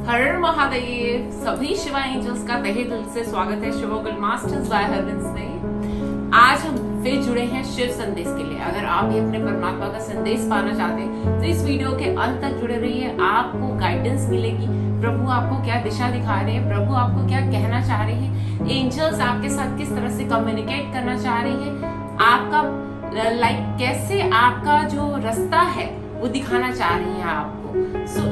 हर महादेव। सभी शिवा एंजल्स का तहे दिल से स्वागत है शिवोगल मास्टर्स बाय हरविंस में। आज हम फिर जुड़े हैं शिव संदेश के लिए। अगर आप भी अपने परमात्मा का संदेश पाना चाहते हैं तो इस वीडियो के अंत तक जुड़े रहिए। आपको गाइडेंस मिलेगी, प्रभु आपको क्या दिशा दिखा रहे हैं, प्रभु आपको क्या कहना चाह रहे हैं, एंजल्स आपके साथ किस तरह से कम्युनिकेट करना चाह रहे हैं, आपका कैसे आपका जो रास्ता है वो दिखाना चाह रही है आपको।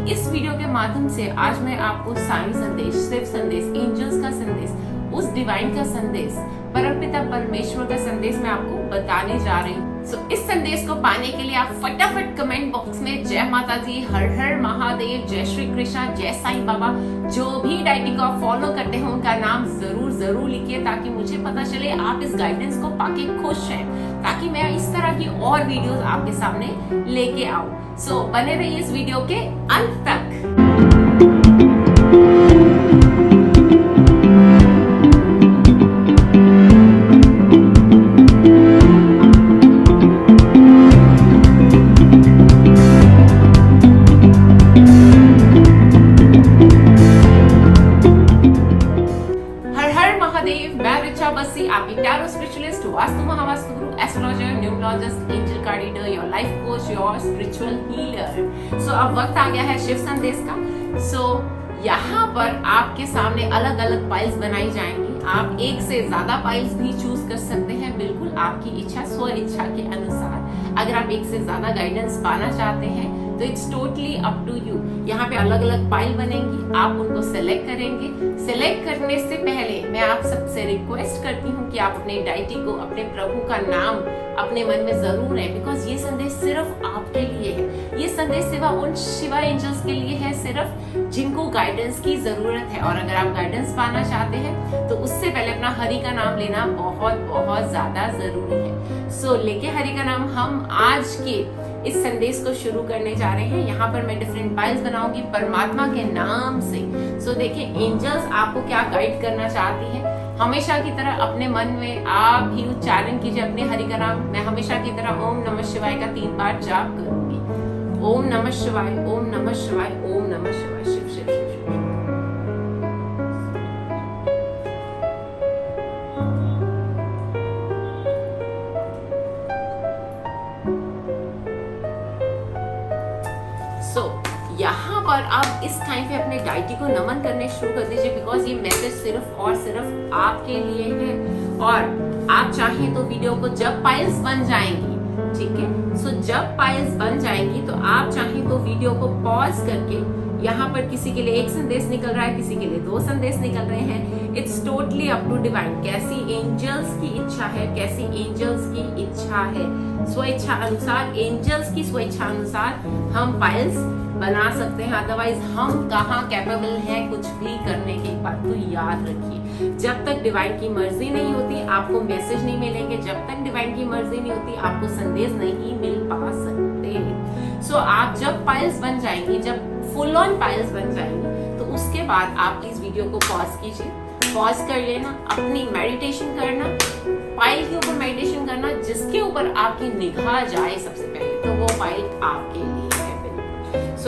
इस वीडियो के माध्यम से आज मैं आपको साईं संदेश, शिव संदेश, एंजल्स का संदेश, उस डिवाइन का संदेश, परमपिता परमेश्वर का संदेश मैं आपको बताने जा रही हूँ। इस संदेश को पाने के लिए आप फटाफट कमेंट बॉक्स में जय माता दी, हर हर महादेव, जय श्री कृष्णा, जय साईं बाबा, जो भी डायटी को आप फॉलो करते हैं उनका नाम जरूर लिखिए, ताकि मुझे पता चले आप इस गाइडेंस को पाके खुश हैं, ताकि मैं इस तरह की और वीडियोस आपके सामने लेके आऊं। बने रहिए इस वीडियो के अंत तक। आपकी tarot spiritualist, vastu Mahavastu Guru, astrologer, numerologist, angel card reader, your life coach, your spiritual healer. अब वक्त आ गया है शिव संदेश का। यहाँ पर आपके सामने अलग अलग पाइल्स बनाई जाएंगी। आप एक से ज्यादा पाइल्स भी चूज कर सकते हैं, बिल्कुल आपकी इच्छा, स्व इच्छा के अनुसार। अगर आप एक से ज्यादा गाइडेंस पाना चाहते हैं तो it's totally up to you. यहाँ पे अलग अलग पाइल बनेंगी, आप उनको सेलेक्ट करेंगे। सेलेक्ट करने से पहले मैं आप सबसे रिक्वेस्ट करती हूँ कि आप अपने डायटी को, अपने प्रभु का नाम अपने मन में जरूर है, बिकॉज ये संदेश सिर्फ आपके लिए है। ये संदेश सिर्फ उन शिवा एंजल्स के लिए है, सिर्फ जिनको गाइडेंस की जरूरत है। और अगर आप गाइडेंस पाना चाहते हैं तो उससे पहले अपना हरि का नाम लेना बहुत ज्यादा जरूरी है। लेके हरि का नाम हम आज के इस संदेश को शुरू करने जा रहे हैं। यहाँ पर मैं डिफरेंट पाइल्स बनाऊंगी परमात्मा के नाम से। देखिए एंजल्स आपको क्या गाइड करना चाहती है। हमेशा की तरह अपने मन में आप भी उच्चारण कीजिए अपने हरि का नाम। मैं हमेशा की तरह ओम नमः शिवाय का 3 बार जाप करूंगी। ओम नमः शिवाय, ओम नमः शिवाय, ओम नमः शिवाय। शिव शिव शिव शिव। यहाँ पर आप इस टाइम पे अपने डायटी को नमन करने शुरू कर दीजिए, बिकॉज ये मैसेज सिर्फ और सिर्फ आपके लिए है। और आप चाहें तो वीडियो को जब पाइल्स बन जाएंगी, ठीक है, जब पाइल्स बन जाएंगी तो आप चाहें तो वीडियो को पॉज करके, यहाँ पर किसी के लिए 1 संदेश निकल रहा है, किसी के लिए 2 संदेश निकल रहे हैं। It's totally up to divine, कैसी एंजल्स की इच्छा है, कैसी एंजल्स की इच्छा है। स्व इच्छा अनुसार, एंजल्स की स्व इच्छा अनुसार हम पाइल्स बना सकते हैं। अदरवाइज हम कहाँ कैपेबल हैं कुछ भी करने की। बात तो याद रखिए, जब तक डिवाइन की मर्जी नहीं होती आपको मैसेज नहीं मिलेंगे। जब तक डिवाइन की मर्जी नहीं होती आपको संदेश नहीं मिल पा सकते। आप जब पाइल्स बन जाएंगी, जब फुल ऑन पाइल्स बन जाएंगी, तो उसके बाद आप इस वीडियो को पॉज कीजिए। पॉज कर लेना, अपनी मेडिटेशन करना, पाइल के ऊपर मेडिटेशन करना, जिसके ऊपर आपकी निगाह जाए सबसे पहले, तो वो पाइल आपके लिए है।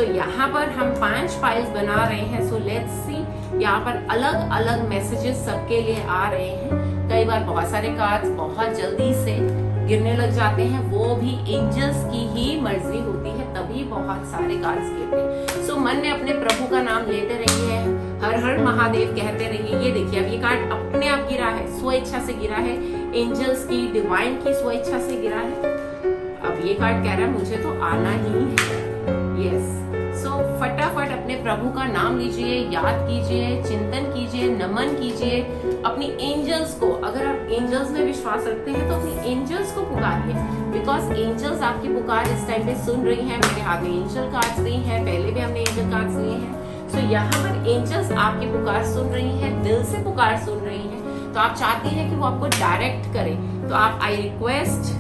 यहाँ पर हम 5 पाइल्स बना रहे हैं। लेट्स सी, यहाँ पर अलग अलग मैसेजेस सबके लिए आ रहे हैं। कई बार बहुत सारे कार्ड्स बहुत जल्दी से गिरने लग जाते हैं, वो भी एंजल्स की ही मर्जी होती है, तभी बहुत सारे कार्ड्स गिरते हैं। मन में अपने प्रभु का नाम लेते रहिए, हर हर महादेव कहते रहिए। ये देखिए अब ये कार्ड अपने आप गिरा है, स्व इच्छा से गिरा है, एंजल्स की, डिवाइन की स्व इच्छा से गिरा है। अब ये कार्ड कह रहा है मुझे तो आना ही है। यस, फटाफट अपने प्रभु का नाम लीजिए, याद कीजिए, चिंतन कीजिए, नमन कीजिए अपनी एंजल्स को। अगर आप एंजल्स में विश्वास रखते हैं तो अपनी एंजल्स को पुकारिए, बिकॉज एंजल्स आपकी पुकार इस टाइम पे सुन रही हैं। मेरे हाथ में एंजल कार्ड्स ली हैं, पहले भी हमने एंजल कार्ड्स लिए हैं। यहाँ पर एंजल्स आपकी पुकार सुन रही हैं, दिल से पुकार सुन रही हैं। तो आप चाहती हैं कि वो आपको डायरेक्ट करें, तो आप आई रिक्वेस्ट।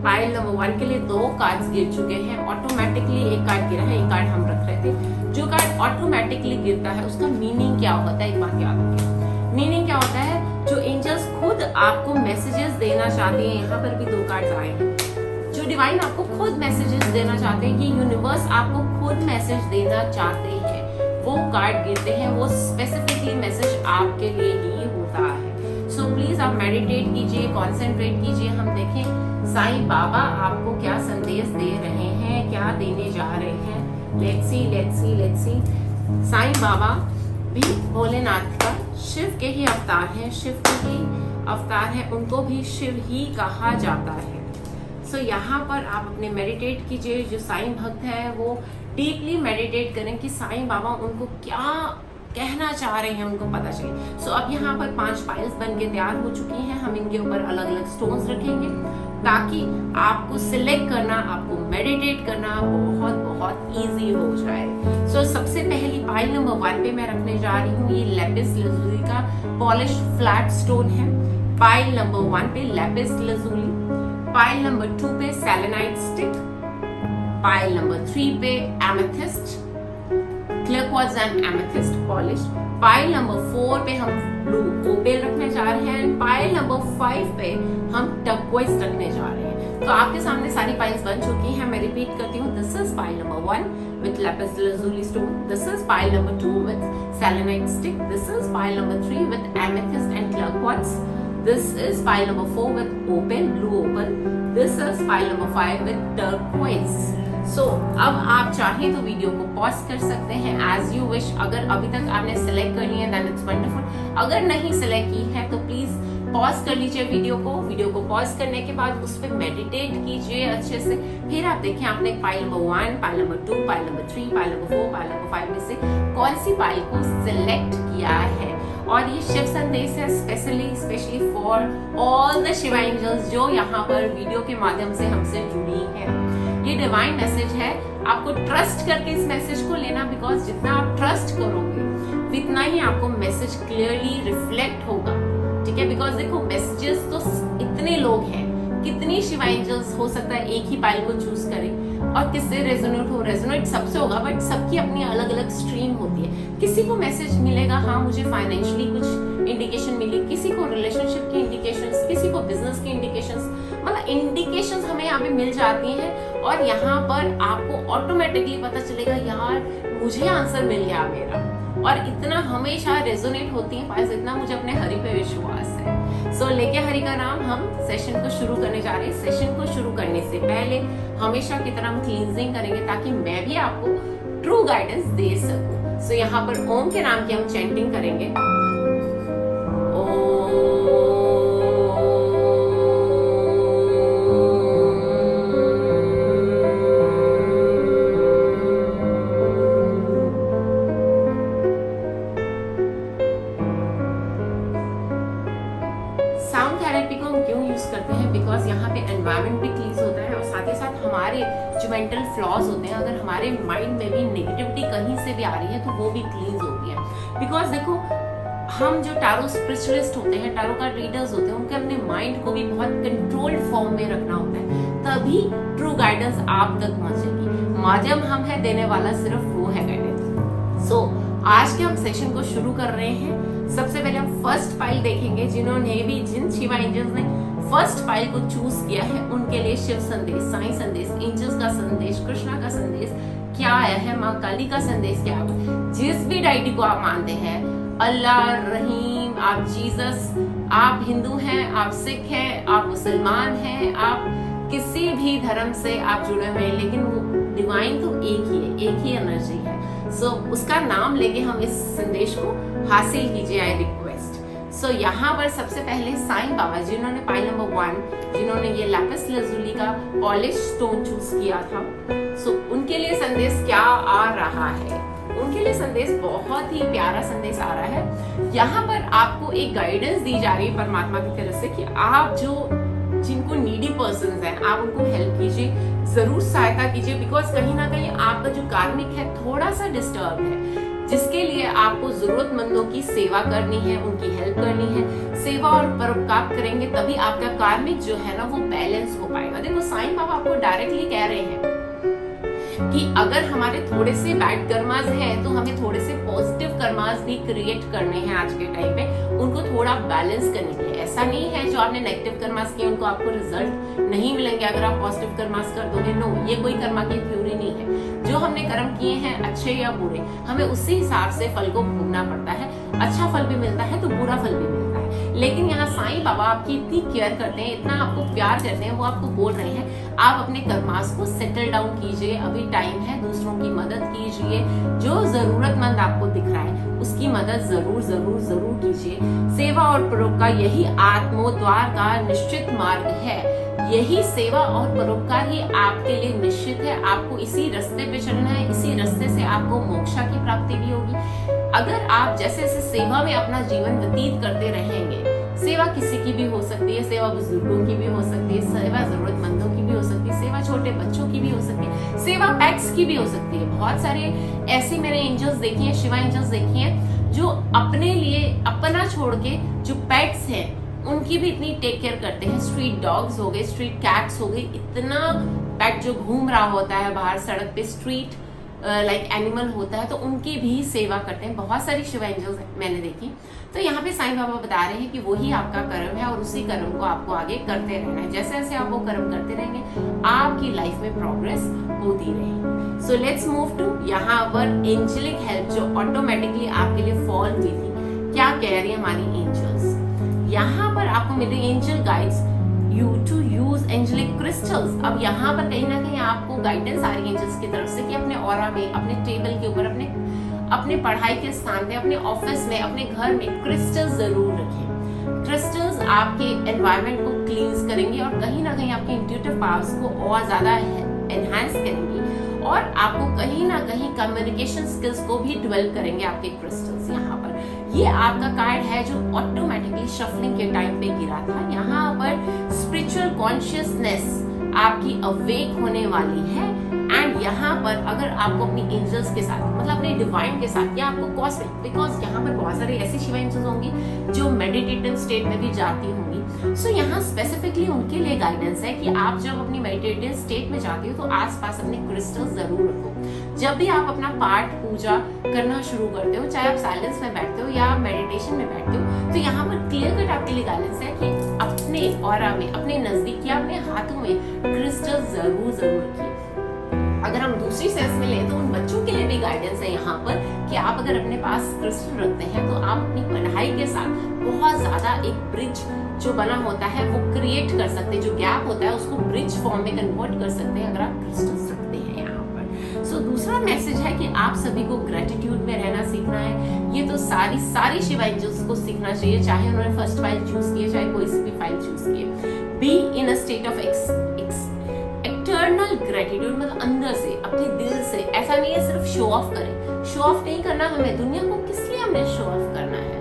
पाइल नंबर 1 के लिए 2 कार्ड्स गिर चुके हैं। ऑटोमेटिकली एक कार्ड गिरा है, एक कार्ड हम रख रहे थे। जो कार्ड ऑटोमेटिकली गिरता है उसका मीनिंग क्या होता है, एक बात याद रखिए। मीनिंग क्या होता है, जो एंजल्स खुद आपको मैसेजेस देना चाहते हैं। यहाँ पर भी 2 कार्ड्स आए हैं। जो डिवाइन आपको खुद मैसेजेस देना चाहते हैं, ये यूनिवर्स आपको खुद मैसेज देना चाहते हैं। वो कार्ड गिरते हैं, वो स्पेसिफिकली मैसेज आपके लिए ही होता है। सो प्लीज आप मेडिटेट कीजिए, कॉन्सेंट्रेट कीजिए। हम देखें साईं बाबा आपको क्या संदेश दे रहे हैं, क्या देने जा रहे हैं। Let's see, let's see, let's see. Sai Baba भी भोलेनाथ का शिव के ही अवतार हैं, शिव के ही अवतार है, उनको भी शिव ही कहा जाता है। सो यहाँ पर आप अपने मेडिटेट कीजिए। जो साईं भक्त है वो डीपली मेडिटेट करें कि साईं बाबा उनको क्या कहना चाह रहे हैं, उनको पता चले। सो अब यहाँ पर 5 पाइल्स बन के तैयार हो चुकी हैं। हम इनके ऊपर अलग अलग स्टोन्स रखेंगे ताकि आपको सिलेक्ट करना, आपको मेडिटेट करना बहुत बहुत इजी हो जाए। सो सबसे पहली पाइल नंबर 1 पे मैं रखने जा रही हूँ, ये लैपिस लजुली का पॉलिश फ्लैट स्टोन है। पाइल नंबर 1 पे लैपिस लजुली, पाइल नंबर 2 पे सेलेनाइट स्टिक, पाइल नंबर 3 पे amethyst, clear quartz and amethyst polish, pile number 4 पे हम ब्लू ओपेल रखने जा रहे हैं, पाइल नंबर 5 पे हम टर्कोइज रखने जा रहे हैं। तो आपके सामने सारी पाइल्स बन चुकी हैं। मैं रिपीट करती हूँ, this is pile number 1 with lapis lazuli stone, this is pile number 2 with selenite stick, this is pile number 3 with amethyst and clear quartz, this is pile number 4 with opal, blue opal, this is pile number 5 with turquoise. So अब आप चाहें तो video को pause कर सकते हैं as you wish। अगर अभी तक आपने सिलेक्ट कर लिया है then it's wonderful। अगर नहीं सिलेक्ट की है तो प्लीज पॉज कर लीजिए वीडियो को पॉज करने के बाद उस पर मेडिटेट कीजिए अच्छे से। फिर आप देखें आपने pile number 1, pile number 2, pile number 3, pile number 4, pile number 5 में से कौन सी पाइल को सिलेक्ट किया है। और ये शिव संदेश है specially for all the Shiva angels जो यहाँ पर वीडियो के माध्यम से हमसे जुड़ी है। ये डिवाइन मैसेज है, आपको ट्रस्ट करके इस मैसेज को लेना, बिकॉज जितना आप ट्रस्ट करोगे उतना ही आपको मैसेज क्लियरली रिफ्लेक्ट होगा। ठीक है, बिकॉज देखो मैसेजेस तो इतने लोग हैं, कितनी शिवा एंजल्स हो सकता है एक ही पाइल को चूज करें और किससे रेजोनेट सबसे होगा, बट सबकी अपनी अलग अलग स्ट्रीम होती है। किसी को मैसेज मिलेगा, हाँ मुझे फाइनेंशियली कुछ इंडिकेशन मिली, किसी को रिलेशनशिप की इंडिकेशंस, किसी को बिजनेस की इंडिकेशंस, मतलब इंडिकेशंस हमें यहाँ पे मिल जाती हैं और यहाँ पर आपको ऑटोमेटिकली पता चलेगा यार मुझे आंसर मिल गया मेरा। और इतना हमेशा रेजोनेट होती है पाइल्स, इतना मुझे अपने हरि पे विश्वास है। सो लेके हरि का नाम हम सेशन को शुरू करने जा रहे हैं। सेशन को शुरू करने से पहले हमेशा की तरह हम क्लींजिंग करेंगे ताकि मैं भी आपको ट्रू गाइडेंस दे सकूं। सो यहाँ पर ओम के नाम की हम चैंटिंग करेंगे। साउंड थेरेपी को हम क्यों यूज करते हैं, बिकॉज यहाँ पे एनवायरनमेंट भी क्लीज होता है और साथ ही साथ हमारे जो मेंटल फ्लॉज होते हैं, अगर हमारे माइंड में भी नेगेटिविटी कहीं से भी आ रही है तो वो भी क्लीज होती है। बिकॉज देखो हम जो टैरो स्पिरिचुअलिस्ट होते हैं, टैरो कार्ड रीडर्स होते हैं, उनके अपने माइंड को भी बहुत कंट्रोल्ड फॉर्म में रखना होता है, तभी ट्रू गाइडेंस आप तक पहुंचेगी। माध्यम हम है, देने वाला सिर्फ वो है गाइडेंस। सो आज के हम सेशन को शुरू कर रहे हैं। सबसे पहले हम फर्स्ट पाइल देखेंगे। जिन शिवा एंजल्स ने फर्स्ट पाइल को चूज किया है उनके लिए शिव संदेश, साईं संदेश, एंजल्स का संदेश, कृष्णा का संदेश क्या आया है, माँ काली का संदेश क्या है। जिस भी डाइटी को आप मानते हैं, अल्लाह, रहीम, आप जीसस, आप हिंदू हैं, आप सिख हैं, आप मुसलमान हैं, आप किसी भी धर्म से आप जुड़े हुए हैं, लेकिन वो डिवाइन तो एक ही है, एक ही एनर्जी है। सो उसका नाम लेके हम इस संदेश को हासिल कीजिए, आई रिक्वेस्ट। सो यहाँ पर सबसे पहले साईं बाबा जिन्होंने पाइल नंबर 1, जिन्होंने ये लैपिस लजुली का पॉलिश स्टोन चूज किया था, सो उनके लिए संदेश क्या आ रहा है। उनके लिए संदेश बहुत ही प्यारा संदेश आ रहा है। यहाँ पर आपको एक गाइडेंस दी जा रही है परमात्मा की तरफ से कि आप जो जिनको नीडी पर्सन्स हैं आप उनको हेल्प कीजिए, जरूर सहायता कीजिए, बिकॉज कहीं ना कहीं आपका जो कार्मिक है थोड़ा सा डिस्टर्ब है, जिसके लिए आपको जरूरतमंदों की सेवा करनी है, उनकी हेल्प करनी है। सेवा और परोपकार करेंगे तभी आपका कार्मिक जो है ना वो बैलेंस हो पाएगा। देखो साईं बाबा आपको डायरेक्टली कह रहे हैं कि अगर हमारे थोड़े से बैड कर्मास हैं तो हमें थोड़े से पॉजिटिव कर्मास भी क्रिएट करने हैं आज के टाइम पे, उनको थोड़ा बैलेंस करने के लिए। ऐसा नहीं है जो आपने नेगेटिव कर्मास किए उनको आपको रिजल्ट नहीं मिलेंगे अगर आप पॉजिटिव कर्मास कर दोगे। नो, ये कोई कर्मा की थ्योरी नहीं है। जो हमने कर्म किए हैं अच्छे या बुरे, हमें उसी हिसाब से फल को भोगना पड़ता है। अच्छा फल भी मिलता है तो बुरा फल भी मिलता है। लेकिन यहाँ साईं बाबा आपकी इतनी केयर करते हैं, इतना आपको प्यार करते हैं, वो आपको बोल रहे हैं आप अपने कर्मास को सेटल डाउन कीजिए, अभी टाइम है, दूसरों की मदद कीजिए, जो जरूरतमंद आपको दिख रहा है उसकी मदद जरूर जरूर जरूर कीजिए। सेवा और परोपकार यही आत्मोद्धार का निश्चित मार्ग है। यही सेवा और परोपकार ही आपके लिए निश्चित है। आपको इसी रास्ते पे चलना है, इसी रास्ते से आपको मोक्षा की प्राप्ति भी होगी। अगर आप जैसे जैसे सेवा में अपना जीवन व्यतीत करते रहेंगे, सेवा किसी की भी हो सकती है, सेवा बुजुर्गों की भी हो सकती है, सेवा जरूरतमंदों की भी हो सकती है, सेवा छोटे बच्चों की भी हो सकती है, सेवा पेट्स की भी हो सकती है। बहुत सारे ऐसे मैंने एंजल्स देखी हैं, शिवा एंजल्स देखी हैं, जो अपने लिए अपना छोड़ के जो पेट्स हैं उनकी भी इतनी टेक केयर करते हैं। स्ट्रीट डॉग्स हो गए, स्ट्रीट कैट्स हो गए, इतना पेट जो घूम रहा होता है बाहर सड़क पे, स्ट्रीट लाइक एनिमल होता है, तो उनकी भी सेवा करते हैं। बहुत सारी शिवा एंजल्स मैंने देखी। तो यहाँ पे साईं बाबा बता रहे हैं कि वही आपका कर्म है और उसी कर्म को आपको आगे करते रहना है। जैसे जैसे आप वो कर्म करते रहेंगे आपकी लाइफ में प्रोग्रेस होती रहेगी। सो लेट्स मूव टू यहाँ पर एंजेलिक हेल्प जो ऑटोमेटिकली आपके लिए फॉल हुई थी। क्या कह रही है हमारी एंजल्स? यहाँ पर आपको मिल रही angel guides you to use angelic crystals. अब यहाँ पर कहीं ना कहीं आपको गाइडेंस आ रही है एंजल्स की तरफ से कि अपने ऑरा में, अपने टेबल के ऊपर, अपने पढ़ाई के स्थान पे, अपने ऑफिस में, अपने घर में क्रिस्टल्स जरूर रखें। क्रिस्टल्स आपके एनवायरनमेंट को क्लींस करेंगे और कहीं ना कहीं आपके इंट्यूटिव पावर्स को और ज्यादा एनहांस करेंगी और आपको कहीं ना कहीं कम्युनिकेशन स्किल्स को भी डेवलप करेंगे आपके क्रिस्टल्स। यहाँ पर ये आपका कार्ड है जो ऑटोमेटिकली शफलिंग के टाइम पे गिरा था। यहाँ पर स्पिरिचुअल कॉन्शियसनेस आपकी अवेक होने वाली है। एंड यहाँ पर अगर आपको अपनी एंजल्स के साथ, मतलब अपने डिवाइन के साथ, या आपको कॉस्मिक, बिकॉज यहाँ पर बहुत सारे ऐसी शिवा एंजल्स होंगी जो मेडिटेटिव स्टेट में भी जाती होंगी। सो यहाँ स्पेसिफिकली उनके लिए गाइडेंस है कि आप जब अपनी मेडिटेटिव स्टेट में जाती हो तो आसपास अपने क्रिस्टल्स जरूर रखो। जब भी आप अपना पाठ पूजा करना शुरू करते हो, चाहे आप साइलेंस में बैठते हो या आप मेडिटेशन में बैठते हो, तो यहाँ पर क्लियर कट आपके लिए गाइडेंस है कि अपने ऑरा में, अपने नजदीक या अपने हाथों में क्रिस्टल्स जरूर जरूर रखिए। अगर हम दूसरी सेंस में लें तो उन बच्चों के लिए भी गाइडेंस है यहाँ पर कि आप अगर अपने पास क्रिस्टल रखते हैं तो आप अपनी पढ़ाई के साथ बहुत ज्यादा एक ब्रिज जो बना होता है वो क्रिएट कर सकते हैं। जो गैप होता है उसको ब्रिज फॉर्म में कन्वर्ट कर सकते हैं अगर आप क्रिस्टल्स रखते हैं यहाँ पर। सो दूसरा मैसेज है कि आप सभी को ग्रेटिट्यूड में रहना सीखना है। ये तो सारी शिवा एंजल्स को सीखना चाहिए, चाहे उन्होंने फर्स्ट फाइल चूज की है, चाहे कोई सी भी फाइल चूज की है। Be in a state of eternal gratitude, मतलब अंदर से, अपने दिल से। ऐसा नहीं है सिर्फ शो ऑफ करें, शो ऑफ नहीं करना हमें। दुनिया को किस लिए हमने शो ऑफ करना है?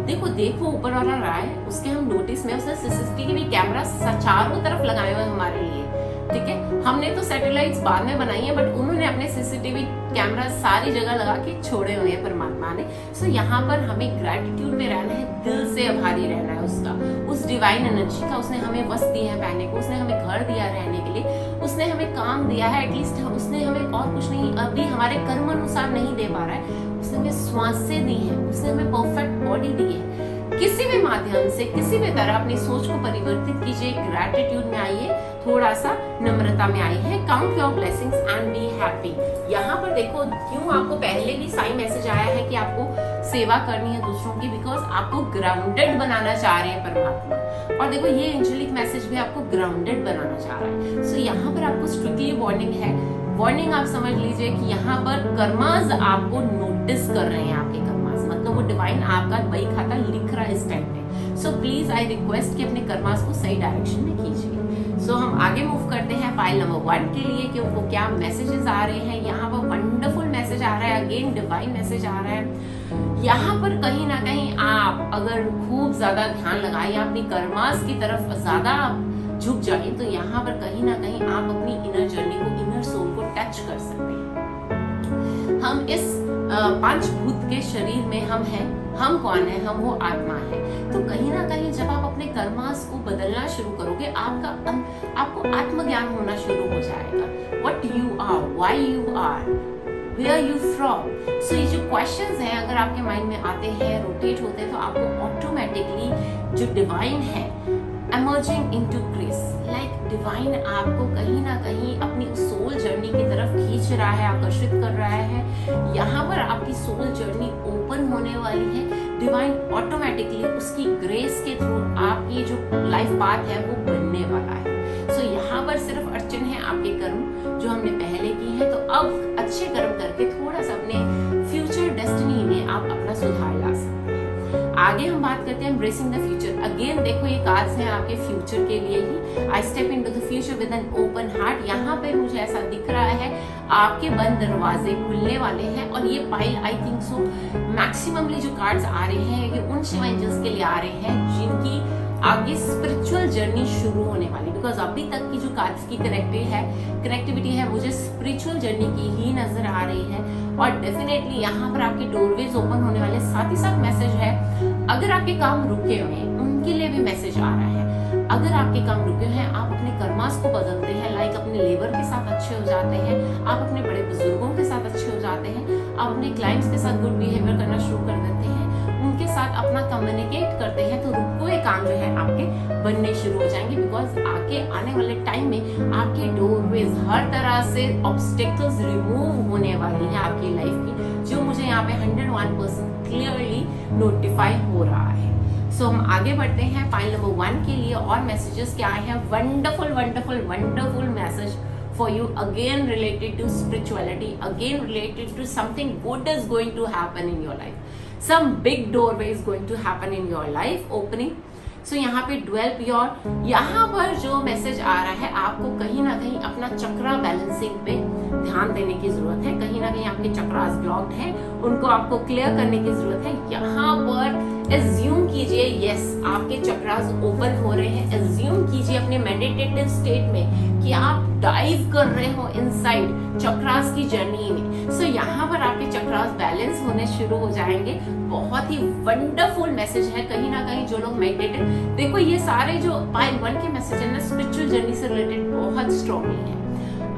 देखो ऊपर वाला रहा है, उसके हम नोटिस में उसने सीसीटीवी कैमरा चारों तरफ लगाए हुए हमारे लिए, ठीक है। हमने तो सैटेलाइट्स बाद में बनाई है, बट उन्होंने अपने सीसीटीवी कैमरा सारी जगह लगा के छोड़े हुए हैं परमात्मा ने। सो यहाँ पर हमें ग्रेटिट्यूड में रहना है, दिल से आभारी रहना है उसका, उस डिवाइन एनर्जी का। उसने हमें वस्त्र दिया है पहनने को, उसने हमें घर दिया रहने के लिए, उसने हमें काम दिया है, एटलीस्ट उसने हमें और कुछ नहीं, अभी हमारे कर्म अनुसार नहीं दे पा रहा है, उसने हमें सांसें दी है, उसने हमें परफेक्ट बॉडी दी है। किसी भी माध्यम से, किसी भी तरह अपनी सोच को परिवर्तित कीजिए, ग्रेटिट्यूड में आइए, थोड़ा सा नम्रता में आई है। Count your blessings and be happy. यहाँ पर देखो क्यों आपको पहले भी साइन मैसेज आया है कि आपको सेवा करनी है दूसरों की, बिकॉज आपको ग्राउंडेड बनाना चाह रहे हैं परमात्मा। और देखो ये एंजेलिक मैसेज भी आपको ग्राउंडेड बनाना चाह रहा है। सो यहाँ पर आपको स्ट्रिक्टली वार्निंग है। वार्निंग आप समझ लीजिए कि यहाँ पर कर्मास आपको नोटिस कर रहे हैं, आपके कर्मास, मतलब वो डिवाइन आपका बही खाता लिख रहा है इस टाइम पे। सो प्लीज आई रिक्वेस्ट कि अपने कर्मास को सही डायरेक्शन में कीजिए। सो हम आगे मूव करते हैं फाइल नंबर 1 के लिए कि उनको क्या मैसेजेस आ रहे हैं। यहाँ पर वंडरफुल मैसेज आ रहा है, अगेन डिवाइन मैसेज आ रहा है। यहाँ पर कहीं ना कहीं आप अगर खूब ज्यादा ध्यान लगाएं या अपनी कर्मास की तरफ ज्यादा झुक जाए, तो यहाँ पर कहीं ना कहीं आप अपनी इनर जर्नी को, इनर सोल को टच कर सकते हैं। हम इस पंचभूत के शरीर में हम हैं, हम कौन है? हम वो आत्मा है। तो कहीं ना कहीं जब आप अपने कर्मास को बदलना शुरू करोगे, आपको आत्मज्ञान होना शुरू हो जाएगा। What you are, why you are, where you from। So ये जो क्वेश्चंस हैं अगर आपके माइंड में आते हैं, रोटेट होते हैं, तो आपको ऑटोमेटिकली जो डिवाइन है emerging into grace, like divine आपको कहीं ना कहीं अपनी सोल जर्नी की तरफ खींच रहा है, आकर्षित कर रहा है। यहाँ पर आपकी सोल जर्नी ओपन होने वाली है। डिवाइन ऑटोमेटिकली उसकी ग्रेस के थ्रू आपकी जो लाइफ पाथ है वो बनने वाला है। सो यहाँ पर सिर्फ अड़चन है आपके कर्म जो हमने पहले की है, तो अब अच्छे कर्म करके थोड़ा सा अपने फ्यूचर डेस्टिनी में आप अपना सुधार ला सकते हैं। आगे हम बात करते हैं एम्ब्रेसिंग द फ्यूचर। अगेन देखो ये कार्ड्स हैं आपके फ्यूचर के लिए ही। I step into the future with an open heart. यहाँ पे मुझे ऐसा दिख रहा है आपके बंद दरवाजे खुलने वाले हैं। और ये pile I think so maximally जो कार्ड्स आ रहे हैं ये उन शिव एंजल्स के लिए आ रहे हैं जिनकी आगे स्पिरिचुअल जर्नी शुरू होने वाली, बिकॉज अभी तक की जो कार्ड्स की कनेक्टिविटी है मुझे स्पिरिचुअल जर्नी की ही नजर आ रही है। और डेफिनेटली यहाँ पर आपके डोरवेज ओपन होने वाले। साथ ही साथ मैसेज है अगर आपके काम रुके हुए हैं उनके लिए भी मैसेज आ रहा है। अगर आपके काम रुके हुए हैं आप अपने कर्मास को बदलते हैं, लाइक अपने लेबर के साथ अच्छे हो जाते हैं, आप अपने बड़े बुजुर्गों के साथ अच्छे हो जाते हैं, आप अपने क्लाइंट्स के साथ गुड बिहेवियर करना शुरू कर देते हैं, उनके साथ अपना कम्युनिकेट करते हैं, तो रुके हुए काम जो है आपके बनने शुरू हो जाएंगे। बिकॉज आगे आने वाले टाइम में आपके डोरवेज हर तरह से ऑब्स्टेकल्स रिमूव होने वाली है आपकी लाइफ की, जो मुझे यहाँ पे 101% क्लियरली नोटिफाई हो रहा है। सो हम आगे बढ़ते हैं पाइल नंबर 1 के लिए। और मैसेजेस क्या आए हैं? Wonderful wonderful wonderful message for you, again related to spirituality, again related to something good is going to happen in your life, some big doorway is going to happen in your life opening. So यहाँ पे dwell pure, यहाँ पर जो message आ रहा है आपको कहीं ना कहीं अपना चक्रा बैलेंसिंग पे ध्यान देने की जरूरत है। कहीं ना कहीं आपके चक्रास ब्लॉक्ड हैं, उनको आपको क्लियर करने की जरूरत है। यहाँ पर एज्यूम कीजिए यस आपके चक्रास ओपन हो रहे हैं। एज्यूम कीजिए अपने मेडिटेटिव स्टेट में कि आप डाइव कर रहे हो इनसाइड चक्रास की जर्नी में। सो यहाँ पर आपके चक्रास बैलेंस होने शुरू हो जाएंगे। बहुत ही वंडरफुल मैसेज है। कहीं ना कहीं जो लोग मेडिटेटिव, देखो ये सारे जो पाइल 1 के मैसेज है ना स्पिरिचुअल जर्नी से रिलेटेड बहुत स्ट्रॉन्गली है।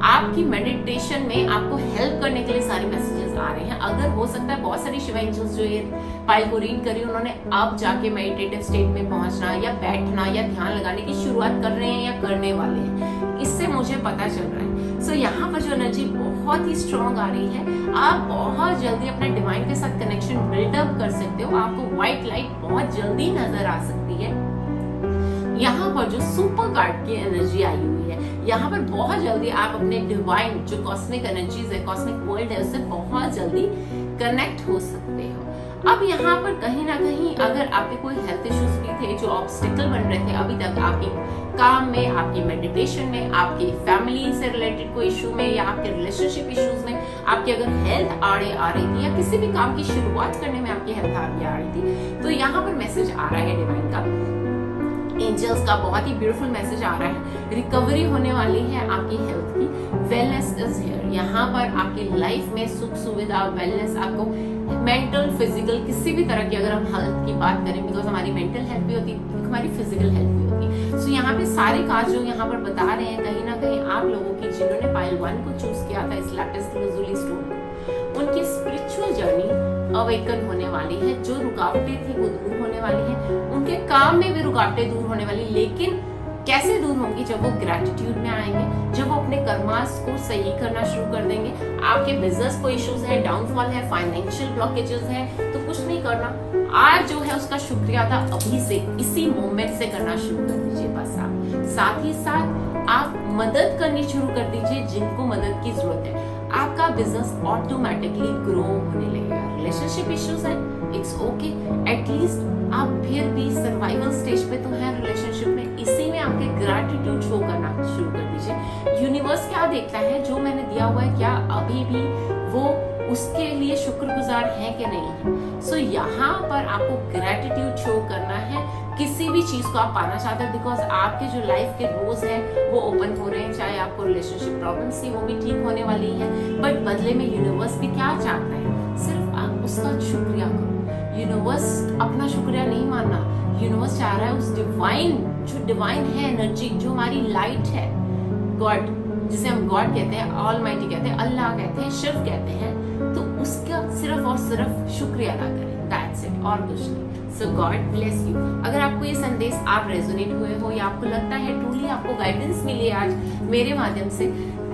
आपकी मेडिटेशन में आपको हेल्प करने के लिए सारे मैसेजेस आ रहे हैं। अगर हो सकता है बहुत सारी शिव एंजल्स जो ये पाइल को रीड करी उन्होंने अब जाके मेडिटेटिव स्टेट में पहुंचना या बैठना या ध्यान लगाने की शुरुआत कर रहे हैं या करने वाले हैं, इससे मुझे पता चल रहा है। सो यहाँ पर जो एनर्जी बहुत ही स्ट्रॉन्ग आ रही है, आप बहुत जल्दी अपने डिवाइन के साथ कनेक्शन बिल्डअप कर सकते हो। आपको व्हाइट लाइट बहुत जल्दी नजर आ सकती है। यहाँ पर जो सुपर कार्ड की एनर्जी आई हुई है, यहाँ पर बहुत जल्दी आप अपने डिवाइन जो कॉस्मिक एनर्जीज है, कॉस्मिक वर्ल्ड है, उससे बहुत जल्दी कनेक्ट हो सकते हो। अब यहाँ पर कहीं ना कहीं अगर आपके कोई हेल्थ इश्यूज भी थे जो ऑब्स्टेकल बन रहे थे अभी तक आपकी काम में, आपकी मेडिटेशन में, आपकी फैमिली से रिलेटेड कोई इशू में या आपके रिलेशनशिप इश्यूज में, आपकी अगर हेल्थ आड़े आ रही थी या किसी भी काम की शुरुआत करने में आपकी हेल्थ आगे आ रही थी, तो यहाँ पर मैसेज आ रहा है डिवाइन का, एंजल्स का बहुत ही ब्यूटीफुल मैसेज आ रहा है। रिकवरी होने वाली है आपकी हेल्थ की। Wellness is here. यहाँ पर आपकी लाइफ में सुख सुविधा, वेलनेस, आपको मेंटल फिजिकल किसी भी तरह की अगर हम हेल्थ की बात करें, बिकॉज हमारी मेंटल हेल्थ भी होती है, हमारी फिजिकल हेल्थ भी होती है। सो यहाँ पे सारे कार्ड जो यहाँ पर बता रहे हैं कहीं ना कहीं आप लोगों की जिन्होंने पाइल 1 को चूज किया था इस लैटिस लजुली स्टोन, उनकी स्पिरिचुअल जर्नी अवेकन होने वाली है। जो रुकावटें थी वो दूर होने वाली है। उनके काम में भी रुकावटें दूर होने वाली, लेकिन कैसे दूर होंगी? जब वो ग्रेटिट्यूड में आएंगे, जब वो अपने कर्मास को सही करना शुरू कर देंगे। आपके बिजनेस को इश्यूज है, डाउनफॉल है, फाइनेंशियल ब्लॉकेजेस है, तो कुछ नहीं करना, आज जो है उसका शुक्रिया था अभी से इसी मोमेंट से करना शुरू कर दीजिए बस आप। साथ ही साथ आप मदद करनी शुरू कर दीजिए जिनको मदद की जरूरत है। आपका बिजनेस ऑटोमेटिकली ग्रो होने लगेगा। रिलेशनशिप इश्यूज है, इट्स ओके, एटलीस्ट आप फिर भी सर्वाइवल स्टेज पे तो है रिलेशनशिप में, इसी में आपके ग्रैटिट्यूड शो करना शुरू कर दीजिए। यूनिवर्स क्या देखता है, जो मैंने दिया हुआ है क्या अभी भी वो उसके लिए शुक्रगुजार है कि नहीं है। सो यहाँ पर आपको ग्रैटिट्यूड शो करना है किसी भी चीज को आप पाना चाहते हैं, बिकॉज आपके जो लाइफ के रोज हैं वो ओपन हो रहे हैं। चाहे आपको रिलेशनशिप प्रॉब्लम्स थी वो भी ठीक होने वाली है, बट बदले में यूनिवर्स भी क्या चाहता है, सिर्फ आप उसका शुक्रिया करो। यूनिवर्स अपना शुक्रिया नहीं मानना, यूनिवर्स चाह रहा है उस डिवाइन, जो डिवाइन है एनर्जी, जो हमारी लाइट है, गॉड जिसे हम गॉड कहते हैं, ऑलमाइटी कहते हैं, अल्लाह कहते हैं, शिव कहते हैं, तो उसका सिर्फ और सिर्फ शुक्रिया अदा करें, दैट्स इट, और कुछ नहीं। सो गॉड ब्लेस यू। अगर आपको ये संदेश आप रेजोनेट हुए हो या आपको लगता है ट्रूली आपको गाइडेंस मिली आज मेरे माध्यम से,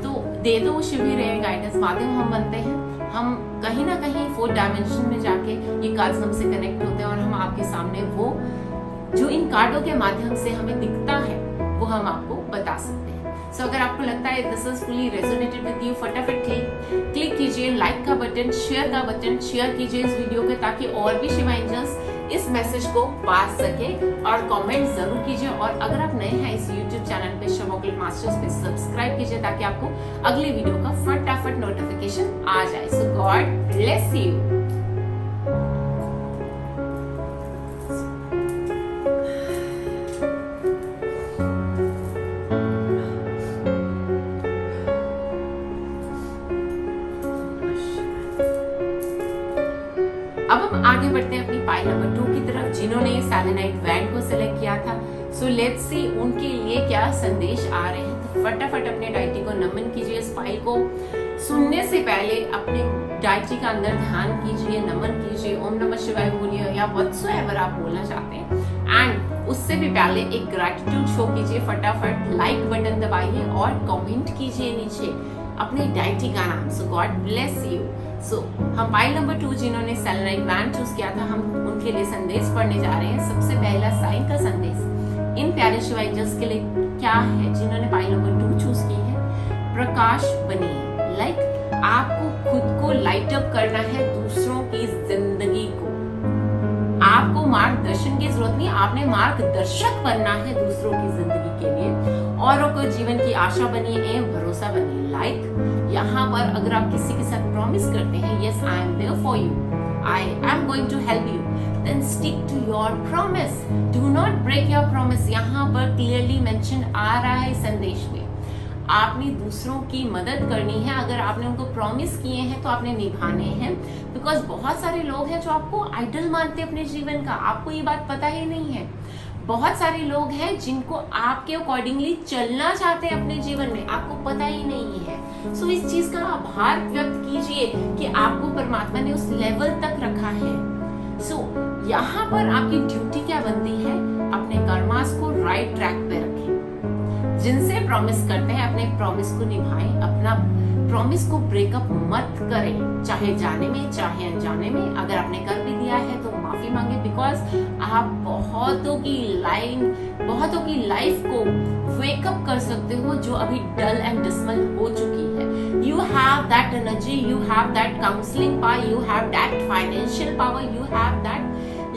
तो दे दो शिविर है गाइडेंस। माध्यम हम बनते हैं, हम कहीं ना कहीं 4 डायमेंशन में जाके ये कार्ड्स हमसे कनेक्ट होते हैं और हम आपके सामने वो जो इन कार्डों के माध्यम से हमें दिखता है वो हम आपको बता सकते हैं। सो अगर आपको लगता है this is fully resonated with you, फटाफट क्लिक कीजिए लाइक का बटन, शेयर का बटन, शेयर कीजिए इस वीडियो को ताकि और भी शिवा एंजल्स इस मैसेज को पा सके, और कमेंट जरूर कीजिए। और अगर आप नए हैं इस YouTube चैनल पे शिवा ऑकल्ट मास्टर्स पे सब्सक्राइब कीजिए ताकि आपको अगली वीडियो का फटाफट नोटिफिकेशन आ जाए। सो गॉड ब्लेस यू। अब हम आगे बढ़ते हैं अपनी पाइल नंबर 2 की तरफ, जिन्होंने ये सेलेनाइट बैंड को सिलेक्ट किया था। सो लेट्स सी उनके लिए क्या संदेश आ रहे हैं। तो फटाफट अपने डायटी को नमन कीजिए। इस पाइल को सुनने से पहले अपने डायटी का अंदर ध्यान कीजिए, नमन कीजिए, ओम नमः शिवाय बोलिए या व्हाटसोएवर आप बोलना चाहते हैं। एंड उससे भी पहले एक ग्रैटिट्यूड शो कीजिए। फटाफट लाइक बटन दबाइए और कमेंट कीजिए नीचे अपने डायटी का नाम। सो गॉड ब्लेस यू। सो हम पाइल नंबर 2 जिन्होंने सेलेनाइट बैंड चूज किया था, हम उनके लिए संदेश पढ़ने जा रहे हैं। सबसे पहला साइन का संदेश इन प्यारे शिवा एंजल्स के लिए क्या है जिन्होंने पाइल नंबर 2 चूज की है। प्रकाश बनिए। लाइक आपको खुद को लाइट अप करना है दूसरों की जिंदगी को। आपको मार्गदर्शन की जरूरत नहीं, आपने मार्गदर्शक बनना है दूसरों की जिंदगी के लिए। औरों को जीवन की आशा बनिए एवं भरोसा बनिए। लाइक यहाँ पर अगर आप किसी के साथ प्रॉमिस करते हैं, yes I am there for you, I am going to help you, then stick to your promise, do not break your promise. यहाँ पर क्लियरली मेंशन आ रहा है संदेश में, आपने दूसरों की मदद करनी है। अगर आपने उनको प्रॉमिस किए हैं तो आपने निभाने हैं। बिकॉज बहुत सारे लोग हैं जो आपको आइडल मानते हैं अपने जीवन का, आपको ये बात पता ही नहीं है। बहुत सारे लोग हैं जिनको आपके अकॉर्डिंगली चलना चाहते हैं अपने जीवन में, आपको पता ही नहीं है। सो इस चीज का आभार व्यक्त कीजिए कि आपको परमात्मा ने उस लेवल तक रखा है। सो यहाँ पर आपकी ड्यूटी क्या बनती है, अपने कर्मास को राइट ट्रैक पे रखें। जिनसे प्रॉमिस करते हैं अपने प्रॉमिस को निभाएं, अपना प्रॉमिस को ब्रेकअप मत करें, चाहे जाने में चाहे अनजाने में। अगर आपने कर भी दिया है तो माफी मांगे, बिकॉज आप बहुतों की लाइफ को वेकअप कर सकते हो जो अभी डल एंड डिसमल हो चुकी है। You have that energy, you have that counselling power, you have that financial power, you have that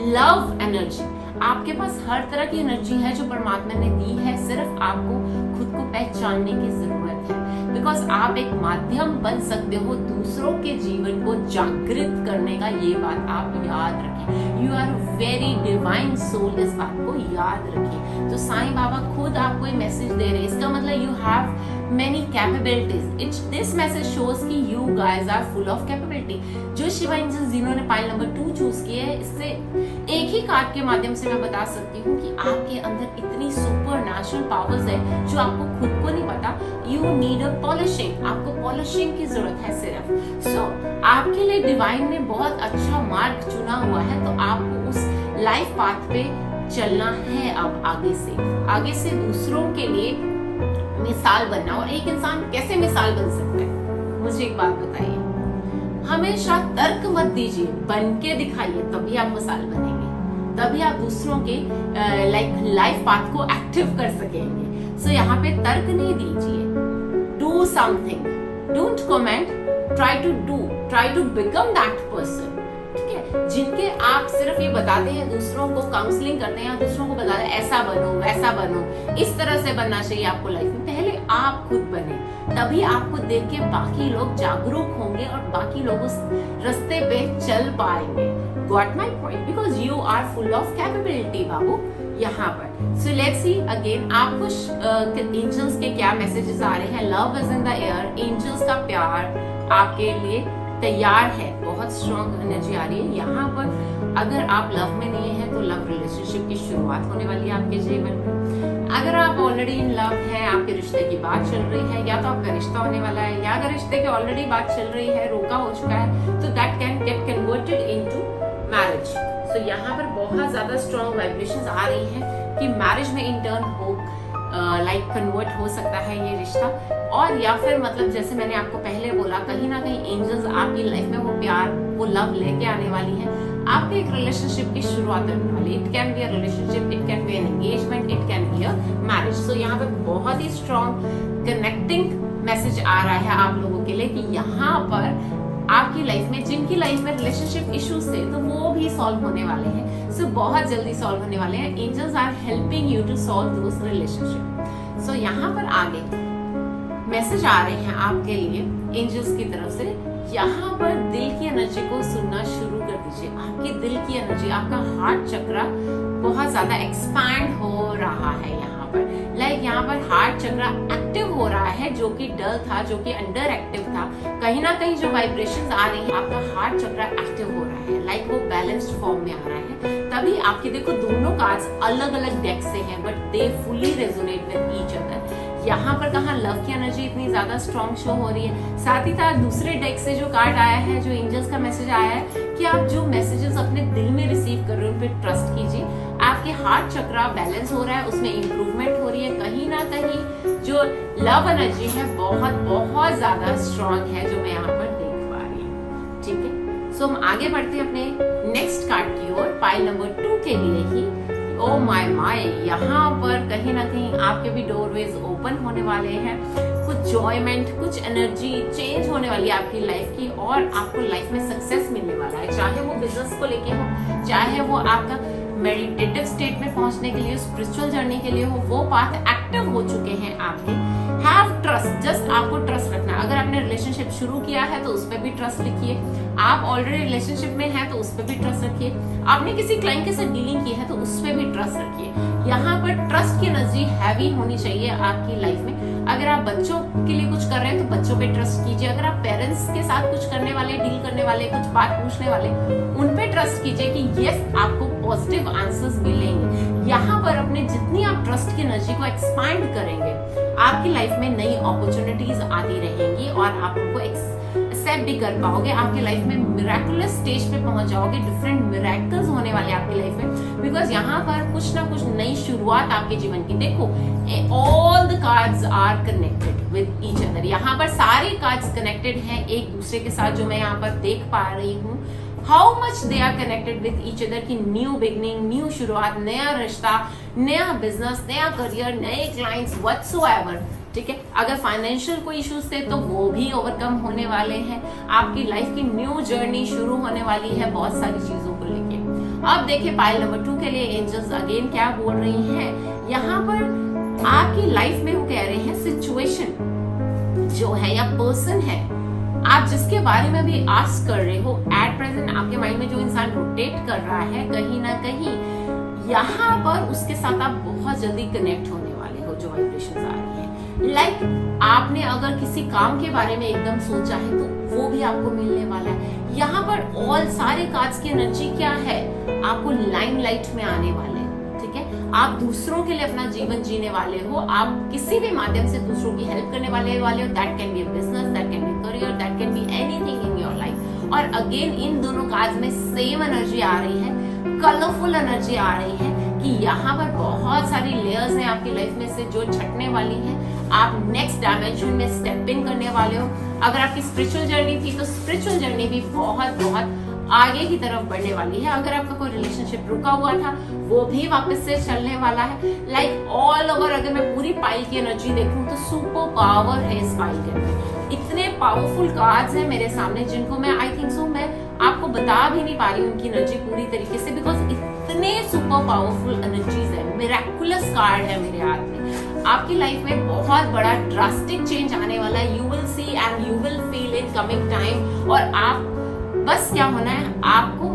love energy. आपके पास हर तरह की एनर्जी है जो परमात्मा ने दी है, सिर्फ आपको खुद को पहचानने की जरूरत है। बिकॉज आप एक माध्यम बन सकते हो दूसरों के जीवन को जागृत करने का, ये बात आप याद रखें। You are very divine soul, इस बात को याद रखें। तो साईं बाबा खुद आपको ये मैसेज दे रहे हैं, इसका मतलब you have many capabilities. This message shows कि you guys are full of capability. जो शिवा एंजल्स जिन्होंने पाइल नंबर 2 चूज किए है, इससे एक ही कार्ड के माध्यम से मैं बता सकती हूँ कि आपके अंदर इतनी सुपर नेचुरल पावर्स है जो आपको खुद को नहीं पता। You need a polishing. आपको पॉलिशिंग की जरूरत है सिर्फ। So आपके लिए डिवाइन ने बहुत अच्छा मार्ग चुना हुआ है, तो आपको उस लाइफ पाथ पे चलना है। अब आगे से दूसरों के लिए मिसाल बनना। और एक इंसान कैसे मिसाल बन सकता है, मुझे एक बात बताइए। हमेशा तर्क मत दीजिए, बन के दिखाइए, तभी आप मिसाल बनेंगे, तभी आप दूसरों के लाइफ पाथ को एक्टिव कर सकेंगे। सो यहाँ पे तर्क नहीं दीजिए, do something, don't comment, try to become that person. ठीक है, जिनके आप सिर्फ ये बताते हैं, दूसरों को काउंसलिंग करते हैं, दूसरों को बताते हैं ऐसा बनो वैसा बनो, इस तरह से बनना चाहिए आपको लाइफ में। पहले आप खुद बने, तभी आपको देख के बाकी लोग जागरूक होंगे और बाकी लोग उस रास्ते पे चल पाएंगे। Got my point? Because you are full of capability बाबू यहाँ पर। सो लेट्स सी अगेन आपको एंजल्स के क्या मैसेजेस आ रहे हैं। Love is in the air. Angels का प्यार आपके लिए तैयार है, बहुत स्ट्रॉन्ग एनर्जी आ रही है यहाँ पर। अगर आप लव में नहीं है तो लव रिलेशनशिप की शुरुआत होने वाली है आपके जीवन में। अगर आप ऑलरेडी इन लव है, आपके रिश्ते की बात चल रही है, या तो आपका रिश्ता होने वाला है, या अगर रिश्ते की ऑलरेडी बात चल रही है, रोका हो चुका है, तो that can get converted into marriage. So यहाँ पर बहुत ज्यादा स्ट्रॉन्ग वाइब्रेशंस आ रही हैं कि मैरिज में इंटर्न हो लाइक कन्वर्ट हो सकता है ये रिश्ता, और या फिर मतलब जैसे मैंने आपको पहले बोला, कहीं ना कहीं एंजल्स आपकी लाइफ में वो प्यार, वो लव लेके आने वाली है, आपके एक रिलेशनशिप की शुरुआत करने वाली। It can be a relationship, it can be an engagement, it can be a marriage. So यहाँ पे बहुत ही स्ट्रॉन्ग कनेक्टिंग मैसेज आ रहा है आप लोगों के लिए कि यहाँ पर आपकी लाइफ में, जिनकी लाइफ में रिलेशनशिप इश्यूज थे, तो वो भी सॉल्व होने वाले हैं। सो बहुत जल्दी सॉल्व होने वाले हैं। Angels are helping you to solve those relationship. So यहाँ पर आगे मैसेज आ रहे हैं आपके लिए एंजल्स की तरफ से। यहाँ पर दिल की एनर्जी को सुनना शुरू कर दीजिए। आपकी दिल की एनर्जी, आपका हार्ट चक्रा बहुत ज्यादा एक्सपैंड हो रहा है यहाँ पर। लाइक यहाँ पर हार्ट चक्रा एक्टिव हो रहा है, जो कि डल था, जो कि अंडर एक्टिव था। कहीं ना कहीं जो वाइब्रेशंस आ रही है, आपका हार्ट चक्रा एक्टिव हो रहा है, लाइक वो बैलेंस्ड फॉर्म में आ रहा है। तभी आपके देखो दोनों कार्ड्स अलग अलग डेक से हैं, but they fully resonate with each other. यहाँ पर कहाँ लव की एनर्जी इतनी ज्यादा स्ट्रॉन्ग शो हो रही है। साथ ही साथ दूसरे डेक से जो कार्ड आया है, जो एंजल्स का मैसेज आया है कि आप जो मैसेजेस अपने दिल में रिसीव कर रहे हो उन पे ट्रस्ट कीजिए। आपके हार्ट चक्रा बैलेंस हो रहा है, उसमें इंप्रूवमेंट हो रही है। कहीं ना कहीं जो लव एनर्जी है बहुत बहुत ज्यादा स्ट्रॉन्ग है, जो मैं यहाँ पर देख पा रही हूँ। ठीक है, सो हम आगे बढ़ते हैं अपने नेक्स्ट कार्ड की ओर, पाइल नंबर 2 के लिए ही। ओ माय माय, यहाँ पर कहीं ना कहीं आपके भी डोरवेज ओपन होने वाले हैं। कुछ जॉयमेंट, कुछ एनर्जी चेंज होने वाली है आपकी लाइफ की, और आपको लाइफ में सक्सेस मिलने वाला है। चाहे वो बिजनेस को लेके हो, चाहे वो आपका मेडिटेटिव स्टेट में पहुंचने के लिए, स्पिरिचुअल जर्नी के लिए हो, वो पाथ एक्टिव हो चुके हैं आपके। हैव ट्रस्ट, जस्ट आपको ट्रस्ट रखना है। अगर आपने रिलेशनशिप शुरू किया है तो उस पर भी ट्रस्ट लिखिए। आप ऑलरेडी रिलेशनशिप में हैं तो उस पर भी ट्रस्ट रखिए। आपने किसी क्लाइंट के साथ डीलिंग की है तो उस पर भी ट्रस्ट रखिए। यहाँ पर ट्रस्ट की एनर्जी हैवी होनी चाहिए आपकी लाइफ में। अगर आप बच्चों के लिए कुछ कर रहे हैं तो बच्चों पे ट्रस्ट कीजिए। अगर आप पेरेंट्स के साथ कुछ करने वाले, डील करने वाले, कुछ बात पूछने वाले, उन पे ट्रस्ट कीजिए कि यस आपको पॉजिटिव आंसर्स मिलेंगे। यहाँ पर अपने जितनी आप ट्रस्ट की एनर्जी को एक्सपांड करेंगे, आपकी लाइफ में नई अपॉर्चुनिटीज आती रहेंगी और आप उनको एक्सेप्ट भी कर पाओगे। आपकी लाइफ में मिरेकुलस स्टेज पे पहुंच जाओगे। डिफरेंट मिरेकल्स होने वाले आपकी लाइफ में, बिकॉज यहाँ पर कुछ ना कुछ नई शुरुआत आपके जीवन की। देखो, all the cards are connected with each other. यहाँ पर सारे कार्ड्स कनेक्टेड हैं एक दूसरे के साथ, जो मैं यहाँ पर देख पा रही हूँ। How much they are connected with each other की न्यू बिगनिंग, न्यू शुरुआत, नया रिश्ता, नया बिजनेस, नया करियर, नए क्लाइंट्स व्हाटसोएवर। ठीक है, अगर फाइनेंशियल कोई इश्यूज थे तो वो भी ओवरकम होने वाले हैं। आपकी लाइफ की न्यू जर्नी शुरू होने वाली है बहुत सारी चीजों को लेके। अब देखिए पाइल नंबर 2 के लिए एंजल्स अगेन क्या बोल रही हैं। यहाँ पर आपकी लाइफ में वो कह रहे हैं सिचुएशन जो है या पर्सन है, आप जिसके बारे में भी आस्क कर रहे हो, एट प्रेजेंट आपके माइंड में जो इंसान रोटेट कर रहा है, कहीं ना कहीं यहाँ पर उसके साथ आप बहुत जल्दी कनेक्ट होने वाले हो। जो वाइब्रेशंस आ रही है, लाइक आपने अगर किसी काम के बारे में एकदम सोचा है तो वो भी आपको मिलने वाला है। यहाँ पर ऑल सारे कार्ड्स की एनर्जी क्या है, आपको लाइमलाइट में आने वाले हैं। ठीक है, आप दूसरों के लिए अपना जीवन जीने वाले हो। आप किसी भी माध्यम से दूसरों की हेल्प करने वाले हो। That can be business, that can be career, that can be anything in your life. और अगेन इन दोनों कार्ड्स में सेम एनर्जी आ रही है, कलरफुल एनर्जी आ रही है कि यहाँ पर बहुत सारी लेयर्स हैं आपकी लाइफ में से जो छटने वाली हैं। आप नेक्स्ट डायमेंशन में स्टेप इन करने वाले हो। अगर आपकी स्पिरिचुअल जर्नी थी तो स्पिरिचुअल जर्नी भी बहुत बहुत आगे की तरफ बढ़ने वाली है। अगर आपका कोई रिलेशनशिप रुका हुआ था वो भी वापस से चलने वाला है। लाइक ऑल ओवर अगर मैं पूरी पाइल की एनर्जी देखूं तो सुपर पावर है इस पाइल के अंदर। इतने पावरफुल कार्ड्स हैं मेरे सामने जिनको मैं आई थिंक सो मैं आपको बता भी नहीं पा रही हूँ उनकी एनर्जी पूरी तरीके से, बिकॉज इतने सुपर पावरफुल एनर्जीज है। मिरेकुलस कार्ड है मेरे हाथ में। आपकी लाइफ में बहुत बड़ा ड्रास्टिक चेंज आने वाला है। You will see and you will feel in coming time. और आप बस क्या होना है, आपको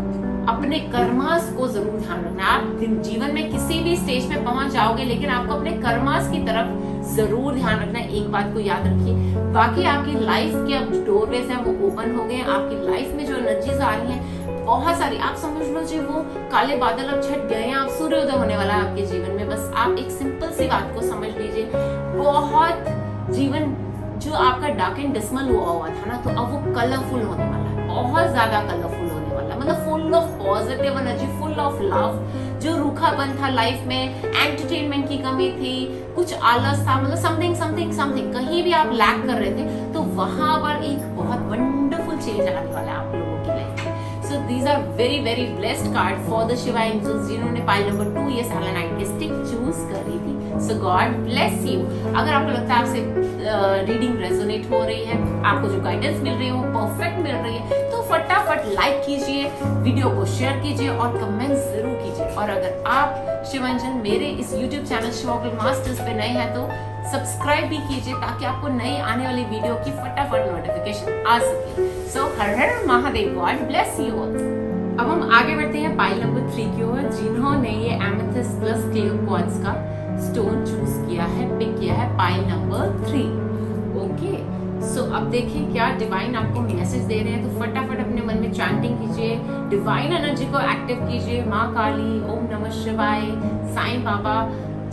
अपने कर्मास को जरूर ध्यान रखना है। आप जीवन में किसी भी स्टेज पे पहुंच जाओगे, लेकिन आपको अपने कर्मास की तरफ जरूर ध्यान रखना है। एक बात को याद रखिए, बाकी आपकी लाइफ के अब डोरवेज हैं वो ओपन हो गए हैं। आपकी लाइफ में जो एनर्जीज आ रही हैं बहुत सारी, आप समझ लीजिए वो काले बादल अब छट गए हैं। आप सूर्योदय होने वाला है आपके जीवन में। बस आप एक सिंपल सी बात को समझ लीजिए, बहुत जीवन जो आपका डार्क एंड डिस्मल हुआ था ना, तो अब वो कलरफुल होने वाला है, बहुत ज्यादा कलरफुल होने वाला है। मतलब full full of positive energy, full of love. जो रूखापन था लाइफ में, एंटरटेनमेंट की कमी थी, कुछ आलस था, मतलब समथिंग कहीं भी आप लैक कर रहे थे, तो वहां पर एक बहुत वंडरफुल चेंज आने वाला है आप लोगों की लाइफ में। So these are very blessed card for the Shiva angels जिन्होंने पाइल नंबर 2 ये सेलेनाइट की स्टिक चूज करी थी। So God bless you। अगर आपको लगता है आपसे रीडिंग रेजोनेट हो रही है, आपको जो गाइडेंस मिल रही है वो परफेक्ट मिल रही है, तो फटाफट लाइक कीजिए, वीडियो को शेयर कीजिए और कमेंट जरूर कीजिए। और अगर आप शिवांजन मेरे इस YouTube channel Shiva occult masters पे नए हैं तो सब्सक्राइब भी कीजिए ताकि आपको नई आने वाली वीडियो की फटाफट नोटिफिकेशन आ सके। सो हर हर Mahadev, God bless you all. अब हम आगे बढ़ते हैं पाइल नंबर 3 की ओर, जिन्होंने ये एमेथिस्ट प्लस क्लियर क्वार्ट्ज का स्टोन चूज किया है, पिक किया है पाइल नंबर 3। ओके, सो अब देखिए क्या डिवाइन आपको मैसेज दे रहे हैं, तो फटाफट अपने मन में चैंटिंग कीजिए, डिवाइन एनर्जी को एक्टिव कीजिए। माँ काली, ओम नमः शिवाय, साईं बाबा,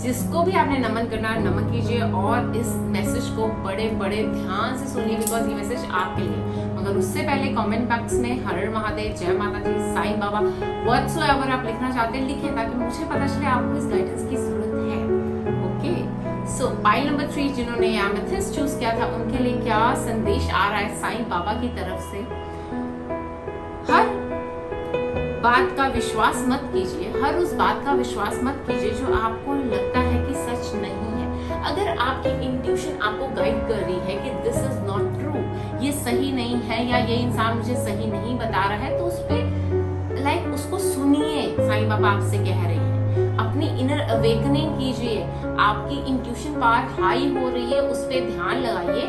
जिसको भी आपने नमन करना है नमन कीजिए और इस मैसेज को बड़े ध्यान से सुनिए, बिकॉज ये मैसेज आपके लिए। मगर उससे पहले कमेंट बॉक्स में हर हर महादेव, जय माता दी, साईं बाबा, व्हाटसोएवर आप लिखना चाहते हैं लिखें ताकि मुझे पता चले आपको इस गाइडेंस की जरूरत है। ओके, सो पाइल नंबर 3 जिन्होंने एमेथिस्ट चूज किया था उनके लिए क्या संदेश आ रहा है साईं बाबा की तरफ से। हर बात का विश्वास मत कीजिए, हर उस बात का विश्वास मत कीजिए जो आपको लगता है कि सच नहीं है। अगर आपकी इंट्यूशन आपको गाइड कर रही है कि दिस इज नॉट ट्रू, ये सही नहीं है या ये इंसान मुझे सही नहीं बता रहा है, तो उस पे उसको सुनिए। साईं बाबा आपसे कह रहे हैं अपनी इनर अवेकनिंग कीजिए, आपकी इंट्यूशन पावर हाई हो रही है, उस पे ध्यान लगाइए,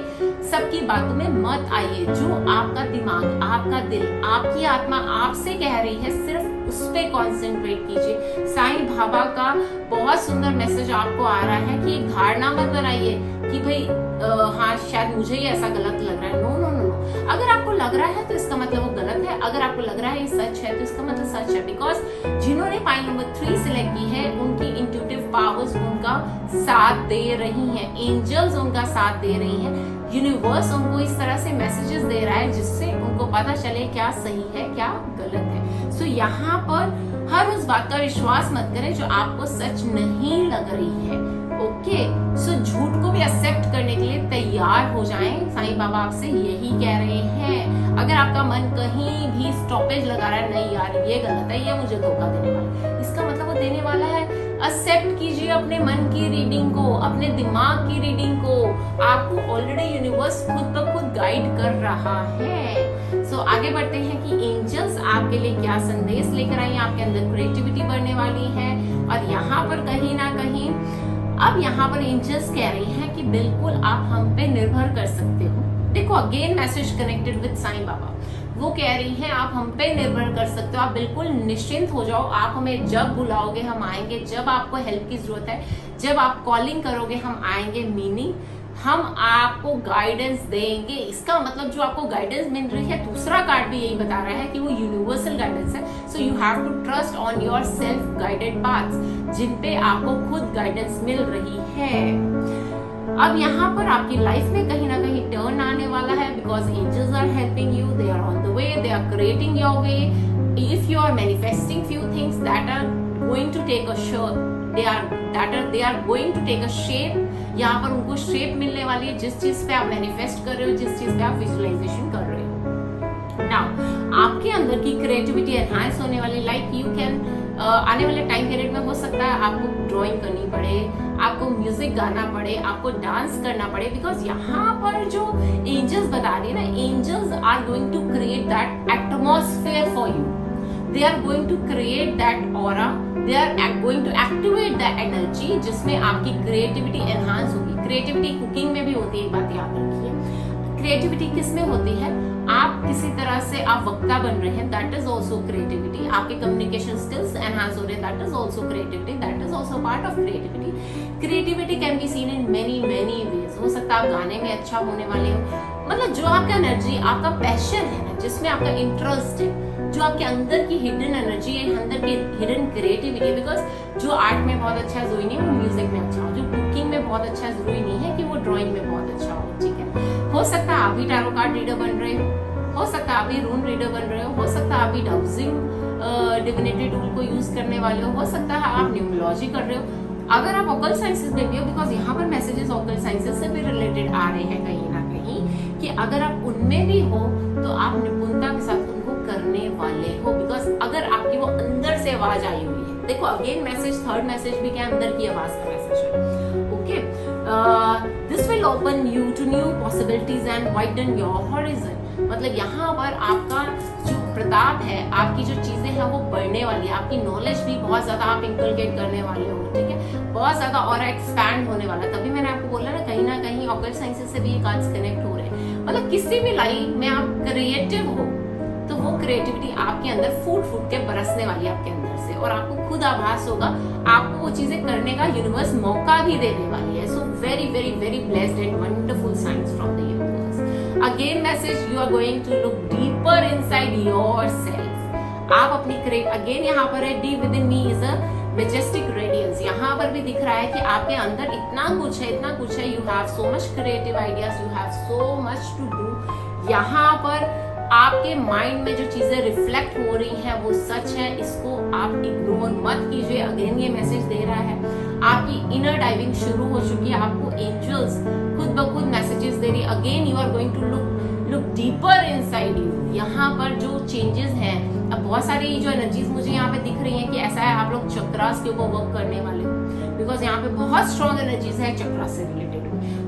सबकी बातों में मत आइए। जो आपका दिमाग, आपका दिल, आपकी आत्मा आपसे कह रही है सिर्फ उस पे कॉन्सेंट्रेट कीजिए। साईं बाबा का बहुत सुंदर मैसेज आपको आ रहा है कि धारणा मत बनाइए कि भाई हाँ शायद मुझे ही ऐसा गलत लग रहा है। नो नो नो, अगर आपको लग रहा है तो इसका मतलब वो गलत है, अगर आपको लग रहा है ये सच है तो इसका मतलब सच है। बिकॉज जिन्होंने पाइल नंबर 3 सिलेक्ट की है उनकी इंट्यूटिव पावर्स उनका साथ दे रही हैं, एंजल्स उनका साथ दे रही हैं, यूनिवर्स उनको इस तरह से मैसेजेस दे रहा है जिससे उनको पता चले क्या सही है क्या गलत है। सो यहाँ पर हर उस बात का विश्वास मत करें जो आपको सच नहीं लग रही है। ओके, सो झूठ को भी एक्सेप्ट करने के लिए तैयार हो जाएं। साईं बाबा आपसे यही कह रहे हैं। अगर आपका मन कहीं भी स्टॉपेज लगा रहा है, नहीं यार ये गलत है, ये मुझे धोखा देने वाला है, इसका मतलब वो देने वाला है। एक्सेप्ट कीजिए अपने मन की रीडिंग को, अपने दिमाग की रीडिंग को। आपको ऑलरेडी यूनिवर्स खुद ब खुद गाइड कर रहा है। सो आगे बढ़ते हैं कि एंजल्स आपके लिए क्या संदेश लेकर आई, आपके अंदर क्रिएटिविटी बढ़ने वाली है। और यहाँ पर कहीं ना कहीं अब यहाँ पर एंजल्स कह रही हैं कि बिल्कुल आप हम पे निर्भर कर सकते हो। देखो again message connected with Sai Baba, वो कह रही हैं आप हम पे निर्भर कर सकते हो, आप बिल्कुल निश्चिंत हो जाओ, आप हमें जब बुलाओगे हम आएंगे, जब आपको हेल्प की जरूरत है, जब आप कॉलिंग करोगे हम आएंगे। मीनिंग हम आपको गाइडेंस देंगे। इसका मतलब जो आपको गाइडेंस मिल रही है, दूसरा कार्ड भी यही बता रहा है कि वो यूनिवर्सल गाइडेंस है। So you have to trust on your self guided paths जिन पे आपको खुद गाइडेंस मिल रही है। अब यहाँ पर आपकी लाइफ में कहीं ना कहीं टर्न आने वाला है, because angels are helping you, they are on the way, they are creating your way. If you are manifesting few things that are going to take a shape, they are going to take a shape, यहाँ पर उनको shape मिलने वाली है जिस चीज पे आप मैनिफेस्ट कर रहे हो, जिस चीज पे आप विजुअलाइजेशन कर रहे हो। नाउ आपके अंदर की क्रिएटिविटी एनहांस होने वाली, लाइक यू कैन आने वाले टाइम पीरियड में हो सकता है आपको ड्राइंग करनी पड़े, आपको म्यूजिक गाना पड़े, आपको डांस करना पड़े, बिकॉज यहाँ पर जो एंजल्स बता रही है ना, angels are going to create that atmosphere for you, they are going to create that aura, they are going to activate the energy जिसमें आपकी क्रिएटिविटी एनहांस होगी। क्रिएटिविटी कुकिंग में भी होती है, एक बात याद रखिए। क्रिएटिविटी किस में होती है, आप किसी तरह से आप वक्ता बन रहे हैं, दैट इज ऑल्सो क्रिएटिविटी। आपके कम्युनिकेशन स्किल्स एनहांस हो रहे हैं, that is also creativity, that is also part of creativity. Creativity can be seen in many ways. हो सकता है आप गाने में अच्छा होने वाले हो, मतलब जो आपका एनर्जी, आपका पैशन है ना, जिसमें आपका इंटरेस्ट है, जो आपके अंदर की हिडन एनर्जी है, अंदर की हिडन क्रिएटिविटी है। बिकॉज जो आर्ट में बहुत अच्छा है जरूरी नहीं वो म्यूजिक में अच्छा हो, जो कुकिंग में बहुत अच्छा है जरूरी नहीं है कि वो ड्राइंग में बहुत अच्छा हो। ठीक है, हो सकता है आप भी टैरो कार्ड रीडर बन रहे हो सकता है आप भी रून रीडर बन रहे हो सकता है आप भी डाउजिंग डिविनिटी टूल को यूज करने वाले हो सकता है आप न्यूमरोलॉजी कर रहे हो। अगर आप ऑकल्ट साइंसेस देख रहे हो, बिकॉज यहाँ पर मैसेजेस ऑकल्ट साइंसेस से भी रिलेटेड आ रहे हैं कहीं ना कहीं, कि अगर आप उनमें भी हो तो आप निपुणता के साथ उनको करने वाले हो, बिकॉज अगर आपकी वो अंदर से आवाज आई हुई है। देखो अगेन मैसेज, थर्ड मैसेज भी क्या, अंदर की आवाज का मैसेज है। Okay, this will open you to new possibilities and widen your horizon. मतलब यहाँ पर आपका जो प्रताप है, आपकी जो चीजें हैं वो बढ़ने वाली है, आपकी नॉलेज भी बहुत ज्यादा आप इंकलकेट करने वाले हो, ठीक है, बहुत ज्यादा और एक्सपैंड होने वाला है। तभी मैंने आपको बोला ना कहीं ऑकल्ट साइंसेस से भी ये कार्ड्स कनेक्ट हो रहे हैं। मतलब किसी भी लाइन में आप क्रिएटिव हो तो वो क्रिएटिविटी आपके अंदर फूट के बरसने वाली है आपके अंदर से, और आपको खुद आभास होगा, आपको वो चीजें करने का यूनिवर्स मौका भी देने वाली है। So very very very blessed and wonderful science from the universe. Again message, you are going to look deeper inside yourself. आप अपनी अगेन यहाँ पर है, deep within me is a majestic radiance. यहाँ पर भी दिख रहा है कि आपके अंदर इतना कुछ है, you have so much creative ideas, you have so much to do. यहाँ पर आपके माइंड में जो चीजें रिफ्लेक्ट हो रही हैं वो सच है, इसको आप इग्नोर मत कीजिए। अगेन ये मैसेज दे रहा है, आपकी इनर डाइविंग शुरू हो चुकी है, आपको एंजल्स खुद ब खुद मैसेजेस दे रही है। Again you are going to look deeper inside you. यहाँ पर जो चेंजेस हैं, अब बहुत सारी जो एनर्जीज मुझे यहाँ पे दिख रही हैं कि ऐसा है आप लोग चक्रास के ऊपर वर्क करने वाले हो, बिकॉज यहाँ पे बहुत स्ट्रॉन्ग एनर्जीज है चक्रास से रिलेटेड।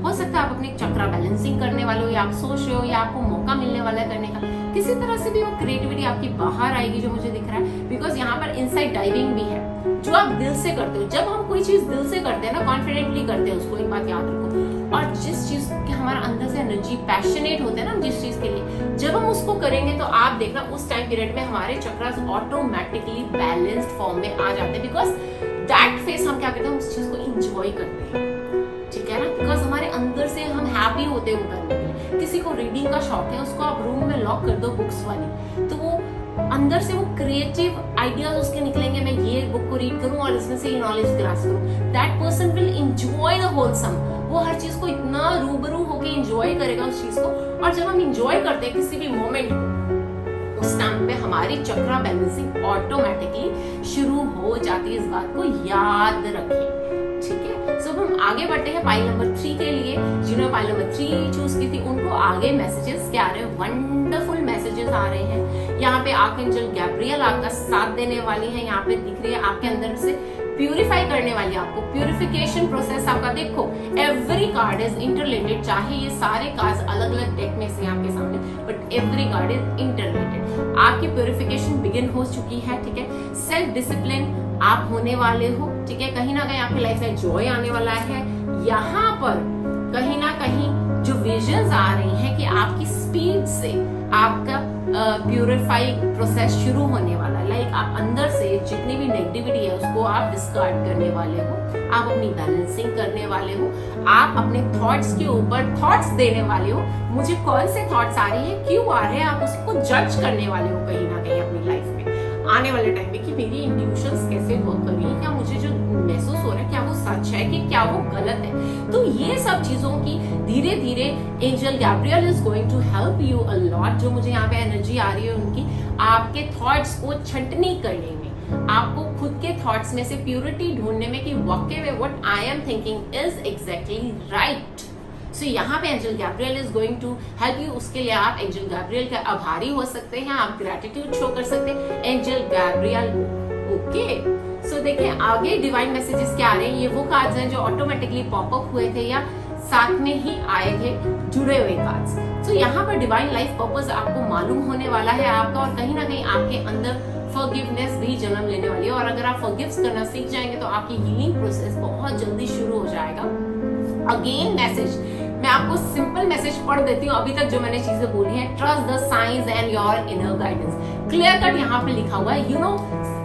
हो सकता है आप अपने चक्रा बैलेंसिंग करने वाले हो, या आप सोच रहे हो, या आपको मौका मिलने वाला है करने का। किसी तरह से भी वो क्रिएटिविटी आपकी बाहर आएगी जो मुझे दिख रहा है, बिकॉज यहाँ पर इनसाइड डाइविंग भी है जो आप दिल से करते हो। जब हम कोई चीज दिल से करते हैं ना, कॉन्फिडेंटली करते हैं उसको, एक बात याद रखो, और जिस चीज के हमारा अंदर से एनर्जी पैशनेट होते हैं ना जिस चीज के लिए, जब हम उसको करेंगे तो आप देखना उस टाइम पीरियड में हमारे चक्रास ऑटोमेटिकली बैलेंस्ड फॉर्म में आ जाते हैं, बिकॉज दैट फेस हम क्या करते हैं, उस चीज को इंजॉय करते हैं, ठीक है ना, बिकॉज हमारे अंदर से हम हैप्पी होते हैं करने के लिए। किसी को रीडिंग का शौक है, उसको आप रूम में लॉक कर दो बुक्स वाली, तो वो अंदर से वो क्रिएटिव आइडियाज उसके निकलेंगे, मैं ये बुक को रीड करूं और इसमें से ये नॉलेज ग्रास्प करूं। That person will enjoy the wholesome. वो हर चीज को इतना रूबरू होके एंजॉय करेगा उस चीज को, और जब हम एंजॉय करते हैं किसी भी मोमेंट को, उस टाइम पे हमारी चक्रा बैलेंसिंग ऑटोमेटिकली शुरू हो जाती है। इस बात को याद रखें, ठीक है। सो हम आगे बढ़ते हैं पाइल नंबर 3 के लिए। जिन्होंने पाइल नंबर 3 चूज की थी उनको आगे मैसेजेस क्या आ रहे हैं, वंडरफुल मैसेजेस आ रहे हैं। यहाँ पे आर्कएंजल गैब्रियल आपका साथ देने वाली है, यहाँ पे दिख रही है आपके अंदर से प्यूरिफाई करने वाली, आपको प्यूरिफिकेशन प्रोसेस आपका। देखो एवरी कार्ड इज इंटररिलेटेड, चाहे ये सारे कार्ड्स अलग अलग डेक में से आपके सामने, but every card is interrelated. आपकी प्यूरिफिकेशन बिगिन हो चुकी है, ठीक है। सेल्फ डिसिप्लिन आप होने वाले हो, ठीक है। कहीं ना कहीं आपकी लाइफ में जॉय आने वाला है। यहाँ पर कहीं ना कहीं जो विजन्स आ रही हैं कि आपकी स्पीड से आपका प्यूरिफाइंग प्रोसेस शुरू होने वाला है। लाइक आप अंदर से जितनी भी नेगेटिविटी है उसको आप डिस्कार्ड करने वाले हो, आप अपनी बैलेंसिंग करने वाले हो, आप अपने थॉट्स के ऊपर थॉट्स देने वाले हो। मुझे कौन से थॉट्स आ रहे हैं, क्यों आ रहे हैं, आप उसको जज करने वाले हो कहीं ना कहीं अपनी लाइफ में आने वाले टाइम में, कि मेरी इंट्यूशंस कैसे वर्क कर रही है, क्या मुझे जो महसूस हो रहा है क्या वो सच है कि क्या वो गलत है। तो ये सब चीजों की धीरे धीरे angel Gabriel is going to help you a lot. जो मुझे यहाँ पे एनर्जी आ रही है उनकी, आपके थॉट्स को छंटनी करने में, आपको खुद के थॉट्स में से प्योरिटी ढूंढने में कि वाकई में what I am thinking is exactly right. So यहाँ पे angel Gabriel is going to help you. उसके लिए आप एंजल गैब्रियल के आभारी हो सकते हैं, आप ग्रेटिट्यूड शो कर सकते हैं एंजल गैब्रियल को। ओके, सो देखिए आगे डिवाइन मैसेजेस क्या आ रहे हैं। ये वो कार्ड्स हैं जो ऑटोमेटिकली पॉपअप हुए थे या साथ में ही आए थे, जुड़े हुए कार्ड्स। सो यहाँ पर डिवाइन लाइफ पर्पस आपको मालूम होने वाला है आपका, और कहीं ना कहीं आपके अंदर फॉरगिवनेस भी जन्म लेने वाली है। और अगर आप फॉरगिव्स करना सीख जाएंगे तो आपकी हीलिंग प्रोसेस बहुत जल्दी शुरू हो जाएगा। अगेन मैसेज, मैं आपको सिंपल मैसेज पढ़ देती हूँ अभी तक जो मैंने चीजें बोली हैं। Trust the science and your inner guidance. Clear cut यहाँ पे लिखा हुआ है। यू नो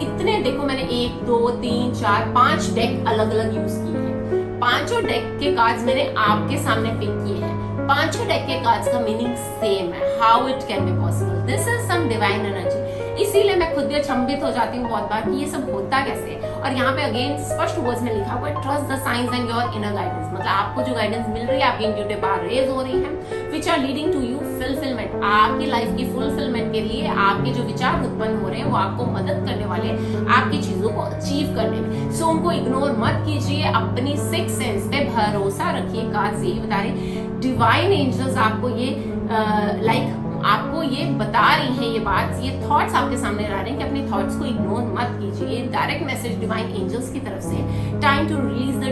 इतने देखो, मैंने 1 2 3 4 5 डेक अलग अलग यूज किए हैं। पांचों डेक के कार्ड्स मैंने आपके सामने पिक किए हैं। पांचों डेक के कार्ड्स का मीनिंग सेम है। How it can be possible, this is some divine energy. इसीलिए मैं खुद भी अचंभित हो जाती हूँ बहुत बार कि ये सब होता कैसे है। और यहाँ पे अगेन स्पष्ट वर्ड्स में लिखा हुआ है, trust the science and your inner guidance. मतलब आपको जो गाइडेंस मिल रही है, आपकी इंट्यूटिव पावर रेज हो रही है, which are leading to you fulfillment. आपकी लाइफ की फुलफिलमेंट के लिए आपके जो विचार उत्पन्न हो रहे हैं वो आपको मदद करने वाले, आपकी चीजों को अचीव करने में। सो उनको इग्नोर मत कीजिए, अपनी सिक्स सेंस पे भरोसा रखिए। कार्ड से ही बता रहे, डिवाइन एंजल्स आपको ये आपको ये बता रही है, ये बात, ये थॉट्स आपके सामने ला रहे हैं कि अपने थॉट्स को इग्नोर मत कीजिए। डायरेक्ट मैसेज डिवाइन एंजल्स की तरफ से, time to release the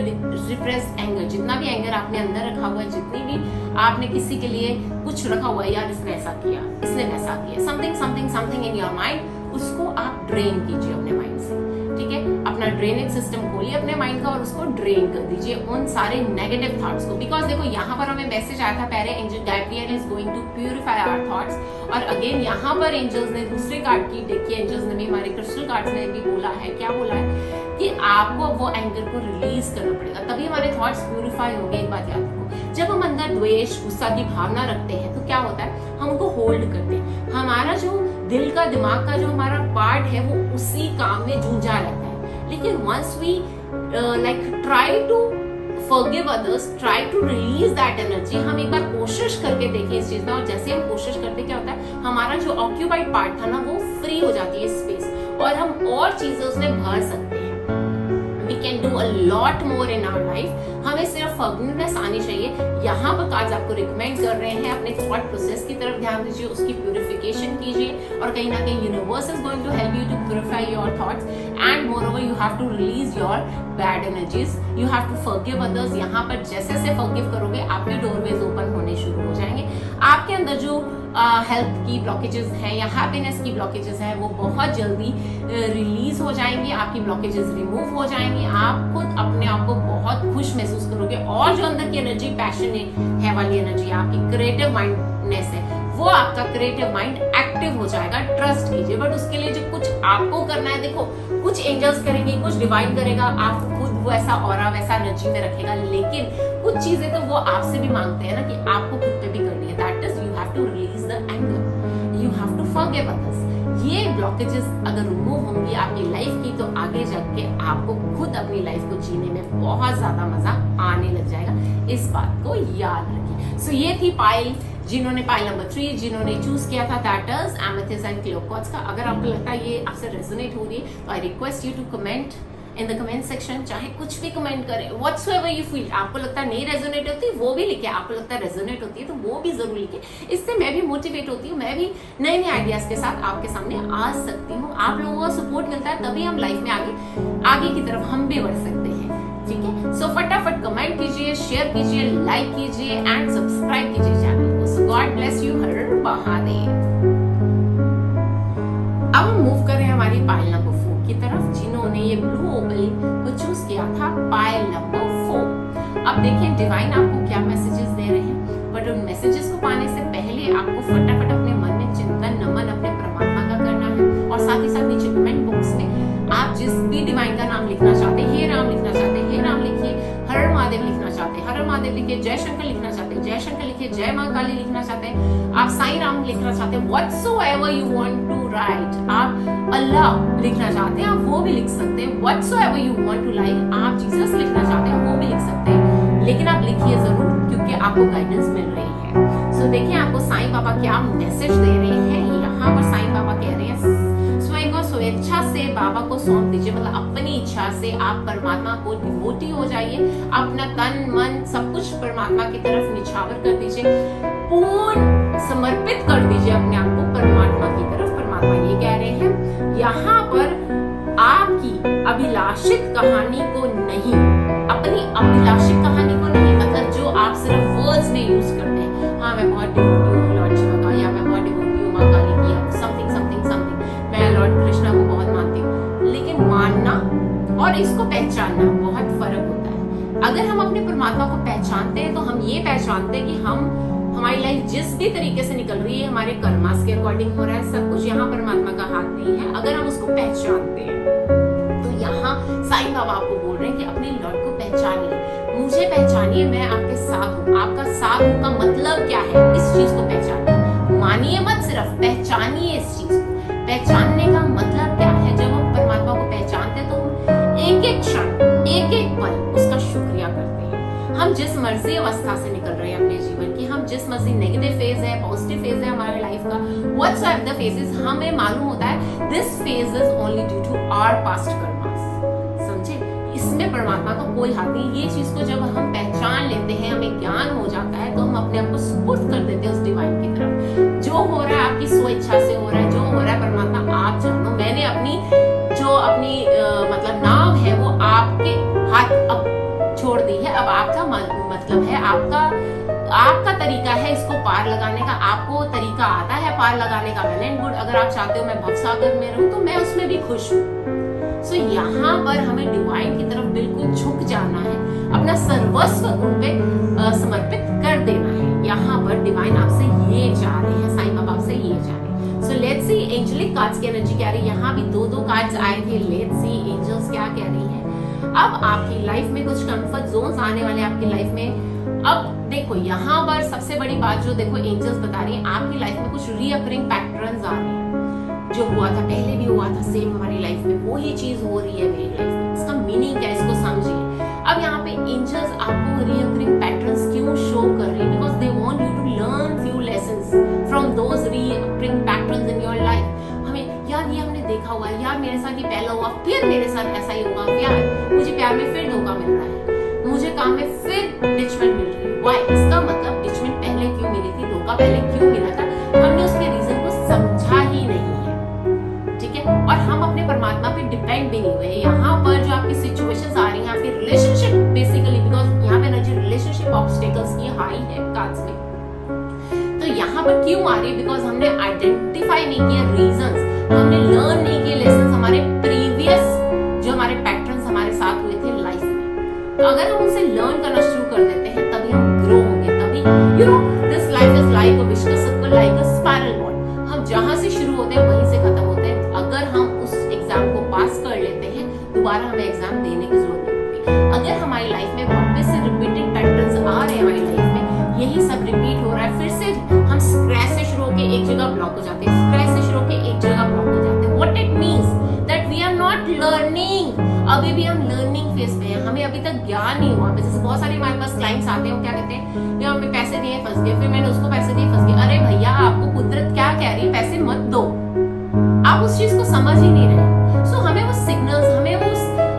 repressed anger. जितना भी एंगर आपने अंदर रखा हुआ है, जितनी भी आपने किसी के लिए कुछ रखा हुआ है, यार इसने ऐसा किया, इसने वैसा किया, something something something in your mind, उसको आप ड्रेन कीजिए अपने माइंड से। ठीक है, अपना ड्रेनेज सिस्टम खोलिए अपने माइंड का और उसको ड्रेन कर दीजिए उन सारे नेगेटिव थॉट्स को। बिकॉज देखो यहाँ पर हमें मैसेज आया था पहले, angel Gabriel is going to purify our thoughts. और अगेन यहाँ पर एंजल्स ने दूसरे कार्ड की देखिए, एंजल्स ने भी, हमारे क्रिस्टल कार्ड्स ने भी बोला है, क्या बोला है कि आपको वो एंगर को रिलीज करना पड़ेगा, तभी हमारे थॉट्स प्यूरिफाई होंगे। एक बात याद रखो, जब हम अंदर द्वेष, गुस्सा की भावना रखते हैं तो क्या होता है, हम उनको होल्ड करते हैं। हमारा जो दिल का, दिमाग का जो हमारा पार्ट है वो उसी काम में जूझा रहता है। लेकिन once we try to forgive others, try to release that energy, हम एक बार कोशिश करके देखिए इस चीज में, और जैसे हम कोशिश करते क्या होता है, हमारा जो ऑक्यूपाइड पार्ट था ना वो फ्री हो जाती है स्पेस, और हम और चीजें उसमें भर सकते हैं। We can do a lot more in our life। हमें सिर्फ फॉरगिवनेस आनी चाहिए। यहाँ पर कार्ड्स आपको रिकमेंड कर रहे हैं, अपने थॉट प्रोसेस की तरफ ध्यान दीजिए, उसकी प्यूरिफिकेशन कीजिए, और कहीं ना कहीं universe is going to help you to purify your thoughts. And moreover you have to release your bad energies, you have to forgive others. यहाँ पर जैसे जैसे फॉरगिव करोगे, आपके डोरवेज ओपन होने शुरू हो जाएंगे। आपके अंदर जो हेल्थ की ब्लॉकेजेस हैं या हैप्पीनेस की ब्लॉकेजेस हैं, वो बहुत जल्दी रिलीज हो जाएंगी, आपकी ब्लॉकेजेस रिमूव हो जाएंगी। आप खुद अपने आप को बहुत खुश महसूस करोगे, और जो अंदर की एनर्जी, पैशन है वाली एनर्जी, आपकी क्रिएटिव माइंडनेस है, वो आपका क्रिएटिव माइंड एक्टिव हो जाएगा। ट्रस्ट कीजिए, बट उसके लिए जो कुछ आपको करना है, देखो कुछ एंजल्स करेंगे, कुछ डिवाइन करेगा, आप खुद वो ऐसा ऑरा, वैसा एनर्जी में रखेगा, लेकिन कुछ चीजें तो वो आपसे भी मांगते हैं ना कि आपको खुद पे भी करनी है। That is you have to release the anger, you have to forgive others. ये ब्लॉकेजेस अगर रिमूव होंगी आपकी लाइफ की, तो आगे जाके आपको खुद अपनी लाइफ को जीने में बहुत ज्यादा मजा आने लग जाएगा। इस बात को याद रखिए। सो ये थी पाइल, जिन्होंने पाइल नंबर 3 जिन्होंने चूज किया था, that is amethyst and clear quartz का। अगर आपको लगता है ये आपसे रेजोनेट हो रही है, तो I request you to comment in the comment section, चाहे कुछ भी कमेंट करें, व्हाटसोएवर यू फील। आपको लगता है नहीं रेजोनेट होती, वो भी लिखे। आपको लगता है रेजोनेट होती है, तो वो भी जरूर लिखे। इससे मैं भी मोटिवेट होती हूँ, मैं भी नए नए आइडियाज के साथ आपके सामने आ सकती हूँ। आप लोगों का सपोर्ट मिलता है, तभी हम लाइफ में आगे की तरफ हम भी बढ़ सकते हैं। ठीक है, सो फटाफट कमेंट कीजिए, शेयर कीजिए, लाइक कीजिए एंड सब्सक्राइब कीजिए चैनल को। सो गॉड ब्लेस यू, हर महादेव। अब हम मूव कर रहे हैं हमारी पाइल नंबर 4 की तरफ, जिन्होंने ये ब्लू ओबल को चूज किया था, पाइल नंबर 4। अब देखिए डिवाइन आपको क्या मैसेजेस दे रहे हैं, बट उन मैसेजेस को पाने से पहले आपको फटाफट अपने मन में चिंतन नमन अपने परमात्मा का करना है, और साथ ही साथ नीचे कमेंट बॉक्स में आप जिस भी डिवाइन का नाम लिखना चाहते हैं, हे राम लिखना चाहते हैं, हे राम लिखिए, हर महादेव लिखना चाहते हैं, हर महादेव लिखिए, जय शंकर लिखना चाहते हैं, जय शंकर लिखिए, जय मां काली लिखना चाहते हैं, आप साईं राम लिखना चाहते हैं, whatsoever you want to write, आप अल्लाह लिखना चाहते हैं, आप वो भी लिख सकते हैं, whatsoever you want to like, आप जीसस लिखना चाहते हैं, वो भी लिख सकते हैं, लेकिन आप लिखिए जरूर, क्योंकि आपको गाइडेंस मिल रही है। सो देखिए आपको साईं बाबा क्या मैसेज दे रहे हैं। यहाँ पर साईं बाबा कह रहे हैं, स्वयं को स्वेच्छा से बाबा को सौंप दीजिए, मतलब अपनी इच्छा से आप परमात्मा को डिवोटी हो जाइए, अपना तन मन सब कुछ परमात्मा की तरफ निछावर कर दीजिए, पूर्ण समर्पित कर दीजिए अपने आप को परमात्मा की तरफ। परमात्मा ये कह रहे हैं यहाँ पर, आपकी अभिलाषित कहानी को नहीं, अपनी अभिलाषित कहानी को नहीं, मतलब जो आप सिर्फ वर्ड्स में यूज करते हैं, हाँ मैं बहुत डिवोटी हूँ लॉर्ड शिव का, या मैं बहुत डिवोटी हूँ माँ काली की, या समथिंग समथिंग समथिंग, मैं लॉर्ड कृष्णा को बहुत मानती हूँ, लेकिन मानना और इसको पहचानना बहुत फर्क होता है। अगर हम अपने परमात्मा को पहचानते हैं, तो हम ये पहचानते हैं कि हमारी लाइफ जिस भी तरीके से निकल रही है, हमारे कर्मास के अकॉर्डिंग हो रहा है सब कुछ, यहाँ परमात्मा का हाथ नहीं है। अगर हम उसको पहचानते हैं, तो यहाँ साईं बाबा आपको बोल रहे हैं कि अपने लॉर्ड को पहचानिए, मुझे पहचानिए, मैं आपके साथ हूँ। आपका साथ हूँ का मतलब क्या है, इस चीज को पहचानिए, मानिए मत, सिर्फ पहचानिए इस चीज को। पहचानने का मतलब क्या है? जब हम परमात्मा को पहचानते हैं तो हम एक एक क्षण, एक एक पल उसका शुक्रिया करते हैं। हम जिस मर्जी अवस्था से निकल रहे हैं अपने जीवन की, हम जिस मर्जी नेगेटिव फेज है, पॉजिटिव फेज है हमारे लाइफ का, व्हाट्सएवर द फेजेस, हमें मालूम होता है this phase is only due to our past karmas. समझे? इसमें परमात्मा का कोई हाथ नहीं। ये चीज को जब हम पहचान लेते हैं, हमें ज्ञान हो जाता है, तो हम अपने आप को सुपुर्द कर देते हैं उस डिवाइन की तरफ। जो हो रहा है आपकी स्वेच्छा से हो रहा है, जो हो रहा है परमात्मा आप जानो। मैंने अपनी मतलब नाव है वो आपके हाथ अब छोड़ दी है। अब आपका मतलब है, आपका तरीका है इसको पार लगाने का। आपको तरीका आता है पार लगाने का, वेल एंड गुड। अगर आप चाहते हो मैं भवसागर में रहूं तो मैं उसमें भी खुश हूँ। सो यहाँ पर हमें डिवाइन की तरफ बिल्कुल झुक जाना है, अपना सर्वस्व उन पे समर्पित कर देना है। यहाँ पर डिवाइन आपसे ये चाह रहे हैं, साईं बाबा आपसे ये चाह रहे हैं। So let's see angelic cards की एनर्जी क्या रही है। यहाँ भी दो कार्ड्स आए थे। लेट्स सी एंजल्स क्या कह रही है। अब आपकी लाइफ में कुछ कंफर्ट जोन्स आने वाले आपकी लाइफ में। अब देखो यहाँ पर सबसे बड़ी बात जो देखो एंजल्स बता रही है, आपकी लाइफ में कुछ रीअकरिंग पैटर्न्स आ रहे हैं। जो हुआ था पहले भी हुआ था सेम हमारी लाइफ में, वही चीज हो रही है मेरी लाइफ में। इसका मीनिंग क्या है, इसको समझिए। अब यहाँ पे एंजल्स आपको रीअकरिंग पैटर्न्स क्यों शो कर रही है? Because they want you to learn few lessons from those recurring patterns in your life. हमें यार ये हमने देखा हुआ है, यार मेरे साथ ये पहला हुआ, फिर मेरे साथ ऐसा ही होगा। यार मुझे प्यार में फिर धोखा मिल रहा है, मुझे काम में फिर डिचमेंट मिल रही है। व्हाई? इसका मतलब डिचमेंट पहले क्यों मिली थी, धोखा पहले क्यों मिला था, हमने उसके रीजन को समझा ही नहीं है। ठीक है? और हम अपने परमात्मा पे डिपेंड भी नहीं हुए। यहाँ पर जो आपकी सिचुएशंस आ रही हैं, आपकी रिलेशनशिप बेसिकली, बिकॉज यहाँ पे एनर्जी रिलेशनशिप ऑब्स्टेकल्स की हाई है कार्ड्स में। तो यहाँ पर क्यों आ रही है? बिकॉज हमने आइडेंटिफाई नहीं किया रीजंस, हमने लर्न नहीं किए लेसन्स हमारे प्रीवियस जो हमारे पैटर्न्स हमारे साथ हुए थे लाइफ में। तो अगर हम उनसे लर्न करना शुरू कर देते हैं तभी हम ग्रो होंगे। तभी this life is like a viscous circle, like a spiral bond. हम जहां से शुरू होते हैं वहीं से खत्म होते हैं। अगर हम उस एग्जाम को पास कर लेते हैं, दोबारा हमें एग्जाम देने की जरूरत नहीं होती। अगर हमारी लाइफ में वापस से रिपीटेड पैटर्न्स आ रहे हैं, हमारी लाइफ में यही सब रिपीट हो रहा है, फिर से हम स्क्रैच से शुरू होकर एक जगह ब्लॉक हो जाते हैं, स्क्रैच से शुरू होकर एक जगह ब्लॉक हो जाते हैं। What it means that we are not learning. अभी भी हम लर्निंग फेज में हैं, हमें अभी तक ज्ञान नहीं हुआ। जैसे बहुत सारे हमारे पास क्लाइंट्स आते हैं, वो क्या कहते हैं, यार हमें पैसे दिए फंस गए, फिर मैंने उसको पैसे दिए फंस गए। अरे भैया, आपको कुदरत क्या कह रही है? पैसे मत दो। आप उस चीज को समझ ही नहीं रहे। सो हमें वो सिग्नल्स, हमें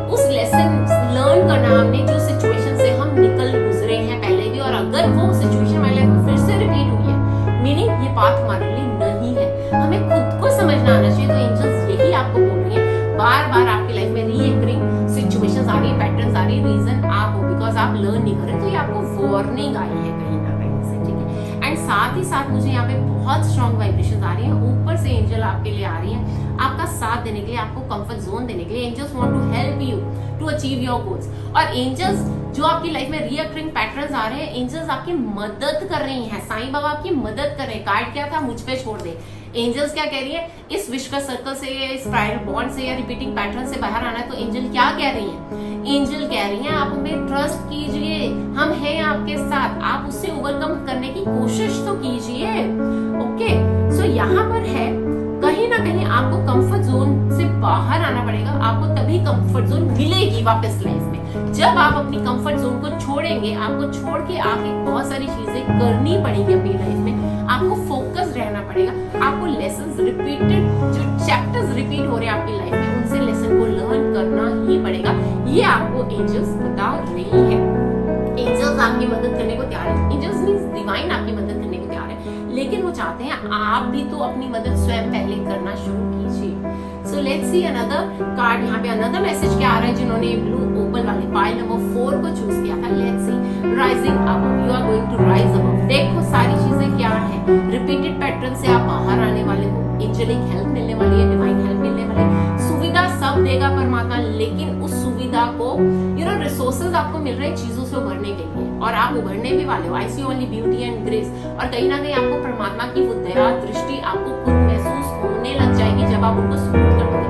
उस लेसन लर्न करना, हमने जो सिचुएशन से हम निकल गुजरे हैं पहले भी, और अगर वो सिचुएशन हमारे लाइफ में फिर से रिपीट हुई है, मीनिंग ये बात हमारे लिए नहीं है। हमें खुद को समझना आना चाहिए। तो एंजल्स यही आपको बोल रही है, बार बार आपकी लाइफ में रीअकरिंग सिचुएशंस आ रही है, पैटर्न्स आ रही है, रीजन आप हो बिकॉज आप लर्न नहीं कर रहे। तो ये आपको वार्निंग आई है कहीं ना कहीं से। ठीक है? एंड साथ ही साथ मुझे यहाँ पे बहुत स्ट्रॉन्ग वाइब्रेशंस आ रही है। ऊपर से एंजल आपके लिए आ रही है, आपका साथ देने के लिए, आपको कंफर्ट जोन देने के लिए। Angels want to help you to achieve your goals. और एंजल्स जो आपकी लाइफ में रीअकरिंग पैटर्न्स आ रहे हैं, एंजल्स आपकी मदद कर रही हैं। साईं बाबा आपकी मदद कर रहे हैं। कार्ड क्या था? मुझ पे छोड़ दे। एंजल्स क्या कह रही है? इस विश का सर्कल से या इस स्पाइरल बॉन्ड से या रिपीटिंग पैटर्न से बाहर आना है। तो एंजल क्या कह रही है? एंजल कह रही हैं आप हमें ट्रस्ट कीजिए, हम हैं आपके साथ, आप उससे ओवरकम करने की कोशिश तो कीजिए। ओके? सो यहाँ पर है कहीं ना कहीं आपको कंफर्ट जोन से बाहर आना पड़ेगा। आपको तभी कंफर्ट जोन मिलेगी वापस लाइफ में, जब आप अपनी कंफर्ट जोन को छोड़ेंगे। आपको छोड़ के आके बहुत सारी चीजें करनी पड़ेंगी अपनी लाइफ में। आपको फोकस रहना पड़ेगा। आपको लेसन्स रिपीटेड, जो चैप्टर्स रिपीट हो रहे हैं आपकी लाइफ में, उनसे लेसन को लर्न करना ही पड़ेगा। ये आपको एंजल्स बता रही है। एंजल्स आपकी मदद करने को तैयार है। एंजल्स मींस डिवाइन आपकी मदद करने को तैयार है, लेकिन वो चाहते हैं आप भी तो अपनी मदद स्वयं पहले करना शुरू कीजिए। So let's see another card. यहाँ पे अनदर मैसेज क्या आ रहा है? जिन्होंने ब्लू ओपल वाली पाइल नंबर 4 को चूज किया था, let's see rising above, you are going to rise above. देखो सारी चीजें क्या है, रिपीटेड पैटर्न से आप बाहर आने वाले हो, एंजेलिक हेल्प मिलने वाली है, डिवाइन हेल्प मिलने वाली है, सुविधा सब देगा परमात्मा, लेकिन उस सुविधा को रिसोर्सेज आपको मिल रहे हैं चीजों से उभरने के लिए, और आप उभरने भी वाले हो। आई सी ओनली ब्यूटी एंड ग्रेस। और कहीं ना कहीं आपको परमात्मा की वो दया दृष्टि आपको खुद महसूस होने लग जाएगी जब आप उनको सपोर्ट करोगे।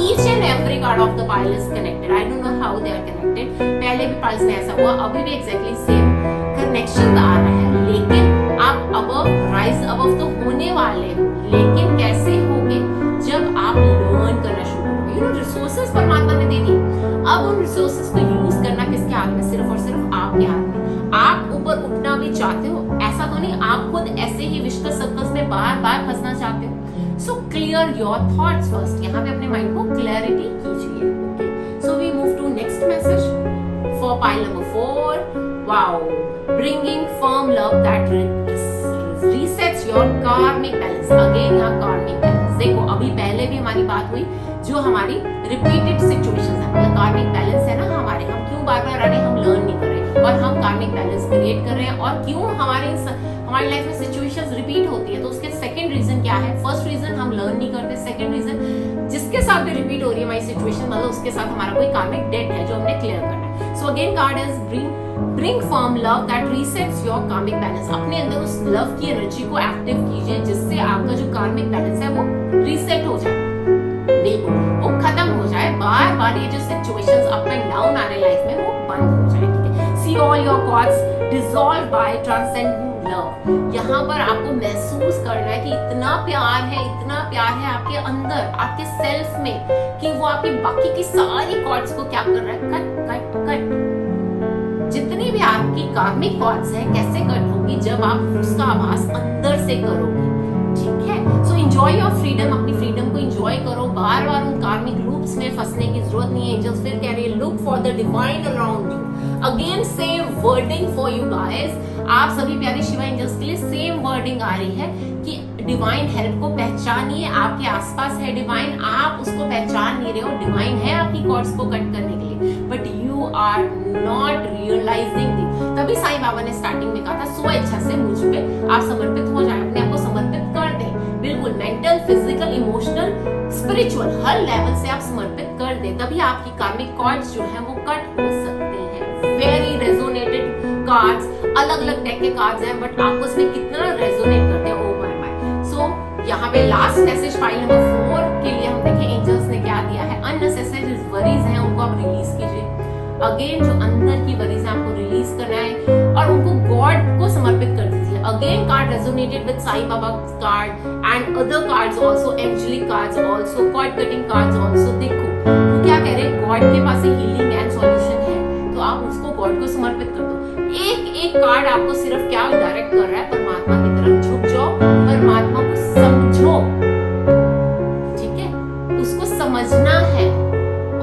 Each and every card of the pile is connected. I don't know how they are connected. पहले भी पाइल्स में ऐसा हुआ, अभी भी एग्जैक्टली सेम कनेक्शन आ रहा है, लेकिन आप अबव राइज अबव तो होने वाले हो, लेकिन कैसे होगे? जब रिसोर्सेज परमात्मा ने दे दी। अब उन रिसोर्सेज को यूज करना किसके हाथ में? सिर्फ और सिर्फ आपके हाथ में। आप ऊपर उठना भी चाहते हो, ऐसा तो नहीं आप खुद ऐसे ही विश सर्कल्स में बार बार फंसना चाहते हो। So clear your thoughts first, यहाँ पे अपने माइंड को क्लैरिटी कीजिए। Okay, so we move to next message for pile number 4। Wow, bringing firm love that resets your karmic balance. Again यहाँ कार्मिक बैलेंस देखो, अभी पहले भी हमारी बात हुई, जो हमारी रिपीटेड सिचुएशंस है, मतलब कार्मिक बैलेंस है ना हमारे, हम क्यों बार बार आ रहे हैं, हम लर्न नहीं कर रहे और हम कार्मिक बैलेंस क्रिएट कर रहे हैं। और क्यों हमारी लाइफ में सिचुएशंस रिपीट होती है, तो उसके सेकंड रीजन क्या है? फर्स्ट रीजन हम लर्न नहीं करते, सेकंड रीजन जिसके साथ भी रिपीट हो रही है हमारी सिचुएशन, मतलब उसके साथ हमारा कोई कार्मिक डेट है जो हमने क्लियर करना है। So again card is bring firm love that resets your karmic balance. अपने अंदर उस लव की एनर्जी को एक्टिव कीजिए जिससे आपका जो कार्मिक बैलेंस है वो रीसेट हो जाए, बिल्कुल वो खत्म हो जाए। बार बार ये जो सिचुएशंस अप एंड डाउन आ रहे लाइफ में वो बंद हो जाए। ठीक है, see all your cords dissolve by transcendent love. यहाँ पर आपको महसूस करना है कि इतना प्यार है आपके अंदर, आपके सेल्फ में, कि वो आपकी बाकी की सारी कॉर्ड्स को क्या कर रहा है? Cut cut cut. जितनी भी आपकी कार्मिक कॉर्ड्स है कैसे कट होगी? जब आप उसका आभास अंदर से करोगे। ठीक है, सो एंजॉय योर फ्रीडम, अपनी फ्रीडम को एंजॉय करो। बार बार उन कार्मिक लूप्स में फंसने की जरूरत नहीं है। एंजल्स फिर कह रहे हैं look for the divine around you. Again same wording for you guys, आप सभी प्यारे शिवा एंजल्स के लिए सेम वर्डिंग आ रही है कि डिवाइन हेल्प को पहचानिए। आपके आसपास है डिवाइन, आप उसको पहचान नहीं रहे हो। डिवाइन है आपकी कॉर्ड्स को कट करने के लिए, but you are not realizing it. तभी साईं बाबा ने स्टार्टिंग में कहा था सो इच्छा से मुझ पे आप समर्पित हो जाए, अपने आप को समर्पित कर दें। बिल्कुल मेंटल, फिजिकल, इमोशनल, स्पिरिचुअल हर लेवल से आप समर्पित कर दें, तभी आपकी कार्मिक कॉर्ड्स जो है वो कट हो सकते हैं। वेरी रेजोनेटेड कार्ड्स, अलग अलग डेक के कार्ड्स हैं, बट आपको उसमें कितना रेजोनेट करते हैं, ओ माय माय। सो यहाँ पे लास्ट मैसेज फाइल नंबर 4 के लिए हम देखें एंजल्स ने क्या दिया है। अननेसेसरी वरीज हैं उनको आप रिलीज कीजिए। अगेन जो अंदर की वरीज है आपको रिलीज करना है और उनको गॉड को समर्पित कर दीजिए। Again card resonated with Sai Baba card and other cards also, angelic cards also, cord cutting cards also. देखो वो क्या कह रहे हैं, गॉड के पास हीलिंग एंड सॉल्यूशन है, तो आप उसको गॉड को समर्पित कर दो। एक एक कार्ड आपको सिर्फ क्या डायरेक्ट कर रहा है, परमात्मा की तरफ झुक जाओ, परमात्मा को समझो। ठीक है, उसको समझना है।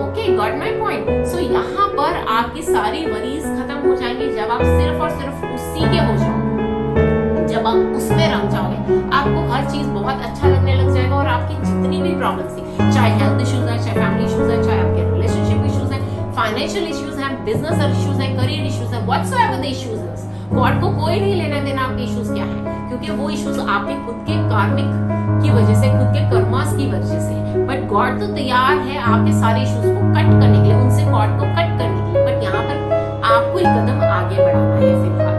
Okay, got my point. So यहाँ पर आपकी सारी वरीज खत्म हो जाएंगी जब आप सिर्फ और सिर्फ उसी के हो जाओगे, जब आप उसमें रंग जाओगे। आपको हर चीज बहुत अच्छा लगने लग जाएगा और आपकी जितनी भी प्रॉब्लम्स थी, चाहे हेल्थ इश्यूज है, चाहे फैमिली इश्यूज है, चाहे आपके रिलेशनशिप इश्यूज है, फाइनेंशियल इश्यूज हैं, बिजनेस इश्यूज हैं, करियर इश्यूज हैं, व्हाटसोएवर द इश्यूज है, गॉड को कोई नहीं लेना देना आपके इश्यूज क्या है, क्योंकि वो इश्यूज आपके खुद के कार्मिक की वजह से, खुद के कर्मास की वजह से। बट गॉड तो तैयार है आपके सारे इश्यूज को कट करने के लिए, उनसे गॉड को कट करने के लिए। बट यहाँ पर आपको एक कदम आगे बढ़ाना है फिलहाल।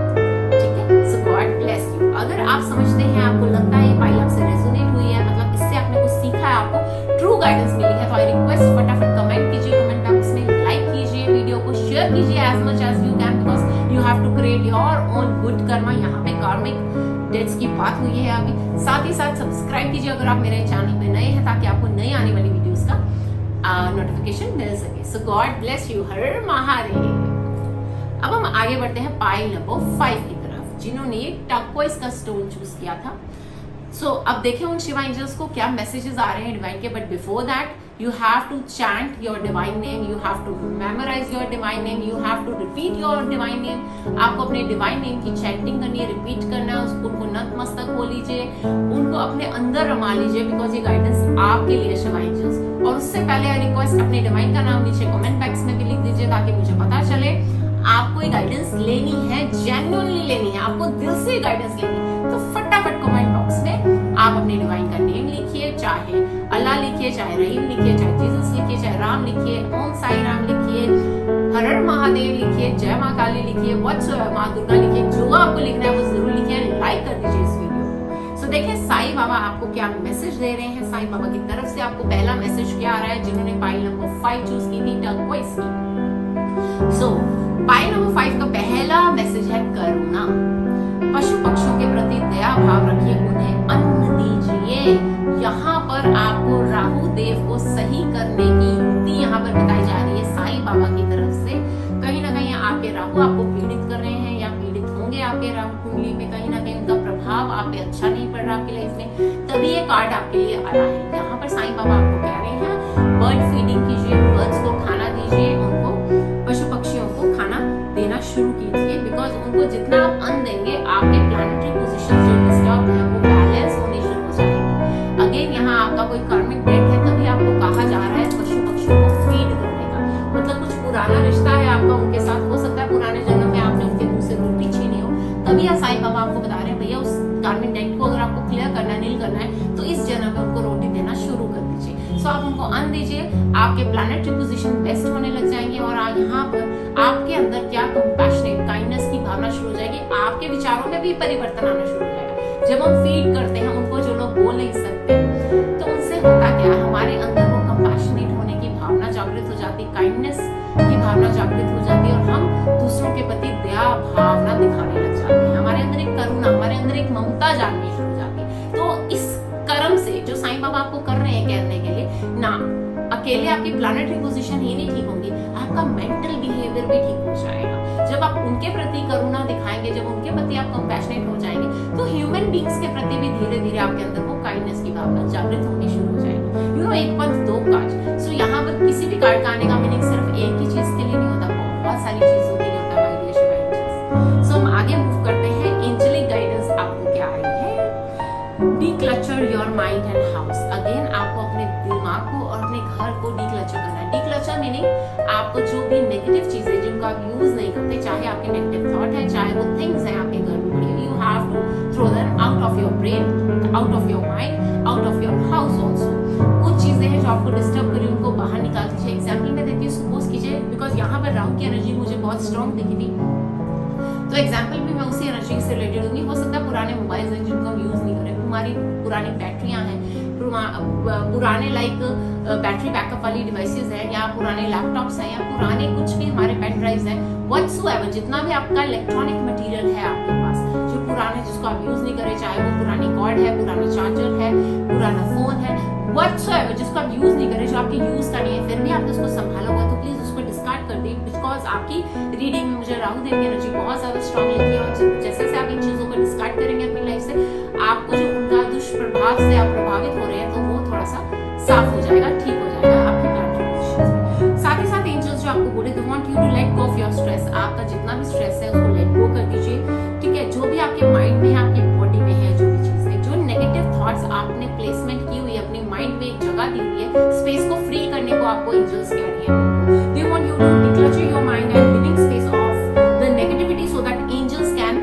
ठीक है, सो गॉड ब्लेस यू। अगर आप समझते हैं, आपको लगता है ये फाइल आपसे रेजोनेट हुई है, मतलब इससे आपने कुछ सीखा है, आपको ट्रू गाइडेंस मिली है, तो आई रिक्वेस्ट फटाफट कमेंट कीजिए, कमेंट बॉक्स में लाइक कीजिए, वीडियो को शेयर कीजिए as much as you can, because you have to create your own good karma. यहाँ पे कार्मिक डेट्स की बात हुई है अभी। साथ ही साथ सब्सक्राइब कीजिए अगर आप मेरे चैनल पे नए हैं, ताकि आपको नई आने वाली वीडियोस का नोटिफिकेशन मिल सके। सो गॉड ब्लेस यू, हर महादेव। अब हम आगे बढ़ते हैं पाइल नंबर 5 की तरफ, जिन्होंने टर्कोइज का स्टोन चूज किया था। सो अब देखें उन शिवा एंजल्स को क्या मैसेजेस आ रहे हैं डिवाइन के। But before that you have to chant your divine name, you have to memorize your divine name, you have to repeat your divine name। आपको अपने divine name की chanting करनी है, repeat करना है, उनको नतमस्तक हो लीजिए, उनको अपने अंदर रमा लीजिए, बिकॉज ये गाइडेंस आपके लिए शिवा एंजल्स। और उससे पहले रिक्वेस्ट अपने डिवाइन का नाम नीचे कमेंट बॉक्स में भी लिख दीजिए, ताकि मुझे पता चले आपको ये गाइडेंस लेनी है, जेन्युइनली लेनी है, आपको दिल से गाइडेंस लेनी है। तो फटाफट कमेंट बॉक्स में आप अपने डिवाइन का नेम लिखिए, चाहे अल्लाह लिखिए, चाहे रहीम लिखिए, चाहे जीसस लिखिए, चाहे राम लिखिए, ओम साई राम लिखिए, हर हर महादेव लिखिए, जय माँ काली लिखिए, व्हाट्सएवर माँ दुर्गा लिखिए, जो आपको लिखना है वो जरूर लिखिए, लाइक कर दीजिए इस वीडियो को। सो देखिए साईं बाबा आपको क्या मैसेज दे रहे हैं। साईं बाबा की तरफ से आपको पहला मैसेज क्या आ रहा है, जिन्होंने पाइल नंबर 5 चूज की थी, टर्कोइज की। सो पाइल नंबर 5 का पहला मैसेज है करुणा। पशु पक्षियों के प्रति दया भाव रखिए, उन्हें अन्न दीजिए। यहाँ पर आपको राहु देव को सही करने की युक्ति आपकी लाइफ में, तभी ये कार्ड आपके लिए आया है। यहाँ पर साईं बाबा आपको कह रहे हैं बर्ड फीडिंग कीजिए, बर्ड्स को खाना दीजिए, उनको पशु पक्षियों को खाना देना शुरू कीजिए, बिकॉज उनको जितना आप अन्न देंगे आपके प्लैनेटरी पोजीशन जो डिस्टर्ब है वो बैलेंस होने शुरू हो जाएंगे। अगेन यहाँ आपका कोई कार्मिक डेट है, तभी आपको कहा जा रहा है पशु पक्षियों को फीड करने का, मतलब कुछ पुराना रिश्ता है आपका उनके साथ, हो सकता है पुराने जन्म में आपने उनके मुंह से रोटी छीनी हो, तभी साईं बाबा आपको बता रहे हैं भैया उस कार्मिक डेट को अगर आपको क्लियर करना है, नील करना है, तो इस जन्म में उनको रोटी देना शुरू कर दीजिए। सो आप उनको अन्न दीजिए, आपके प्लैनेटरी पोजीशन बेस्ट होने लग जाएंगे और यहाँ पर आपके अंदर क्या कंपैशनेट काइंडनेस की भावना शुरू हो जाएगी, आपके विचारों में भी परिवर्तन आना शुरू हो जाएगा। जब हम फीड करते हैं उनको, जो लोग बोल नहीं सकते, तो उनसे होता क्या है, हमारे अंदर वो कंपैशनेट होने की भावना जागृत हो जाती, काइंडनेस की भावना जागृत हो जाती है और हम दूसरों के प्रति दया भावना दिखाने लग जाते हैं। हमारे अंदर एक करुणा, हमारे अंदर एक ममता जागनी शुरू हो जाती है। तो इस कर्म से जो साईं बाबा आपको कर रहे हैं कहने के लिए ना, अकेले आपकी प्लैनेटरी पोजीशन ही नहीं ठीक होगी, आपका मेंटल बिहेवियर भी ठीक हो जाएगा। जब आप उनके प्रति करुणा दिखाएंगे, जब उनके प्रति आप कंपैशनेट हो जाएंगे, तो ह्यूमन बींग्स के प्रति भी धीरे धीरे आपके अंदर वो काइंडनेस की भावना जागृत होनी शुरू हो जाएगी। यू नो, एक पंथ दो काज। सो यहाँ पर किसी भी कार्ड का आने का मीनिंग सिर्फ एक ही चीज के लिए नहीं होता, बहुत सारी चीजों के लिए होता है। माय डियर शिवा एंजल्स, सो हम आगे मूव करते हैं। एंजेलिक गाइडेंस आपको क्या आई है? Declutter your mind and house. Again आपको अपने दिमाग को और अपने घर को डीक्लटर करना है। डीक्लटर मीनिंग आपको जो भी नेगेटिव चीजें जिनको आप यूज नहीं करते, चाहे आपके नेगेटिव थॉट है, चाहे वो थिंग्स हैं आपके घर में पड़ी, you have to throw them out of your brain, out of your mind, out of your house also. कुछ चीजें हैं जो आपको डिस्टर्ब करी, उनको बाहर निकाल दीजिए। एग्जाम्पल में देती हूँ, सपोज कीजिए, बिकॉज यहाँ पर राहु की एनर्जी मुझे बहुत स्ट्रॉन्ग दिखी थी, तो एग्जाम्पल भी मैं उसी एनर्जी से रिलेटेड दूंगी। हो सकता है पुराने मोबाइल्स हैं जिनको हम यूज नहीं करें, हमारी पुरानी बैटरियां हैं, पुराने लाइक बैटरी बैकअप वाली डिवाइसेस हैं, या पुराने लैपटॉप्स हैं, या पुराने कुछ भी हमारे पेन ड्राइव्स हैं, व्हाटसोएवर जितना भी आपका इलेक्ट्रॉनिक मटेरियल है आपके पास जो पुराने, जिसको आप यूज नहीं करें, चाहे वो पुरानी कॉर्ड है, पुराना चार्जर है, पुराना फोन है, व्हाटसोएवर जिसको आप यूज नहीं करें, जो आपके यूज का नहीं है, फिर भी आपने उसको संभाला होगा, तो प्लीज उसको डिस्कार्ड कर दी, बिकॉज आपकी रीडिंग में मुझे राहु देव की एनर्जी बहुत ज्यादा स्ट्रॉन्ग लगती है। और जैसे जैसे आप इन चीजों को डिस्कार्ड करेंगे अपनी लाइफ से, आपको जो उनका दुष्प्रभाव से आप प्रभावित हो रहे हैं, तो वो थोड़ा सा साफ हो जाएगा, ठीक हो जाएगा आपके प्लैनेटरी पोजीशन में। साथ ही साथ एंजल्स जो आपको बोले, they want you to let go of your stress. आपका जितना भी स्ट्रेस है उसको लेट गो कर दीजिए, ठीक है। जो भी आपके माइंड में है, आपकी बॉडी में है, जो भी चीज है, जो नेगेटिव थॉट्स आपने प्लेसमेंट की हुई है अपने माइंड में, एक जगह दी हुई है, स्पेस को फ्री करने को आपको एंजल्स कह रही है। They want you to declutter your mind and living space of the negativity so that angels can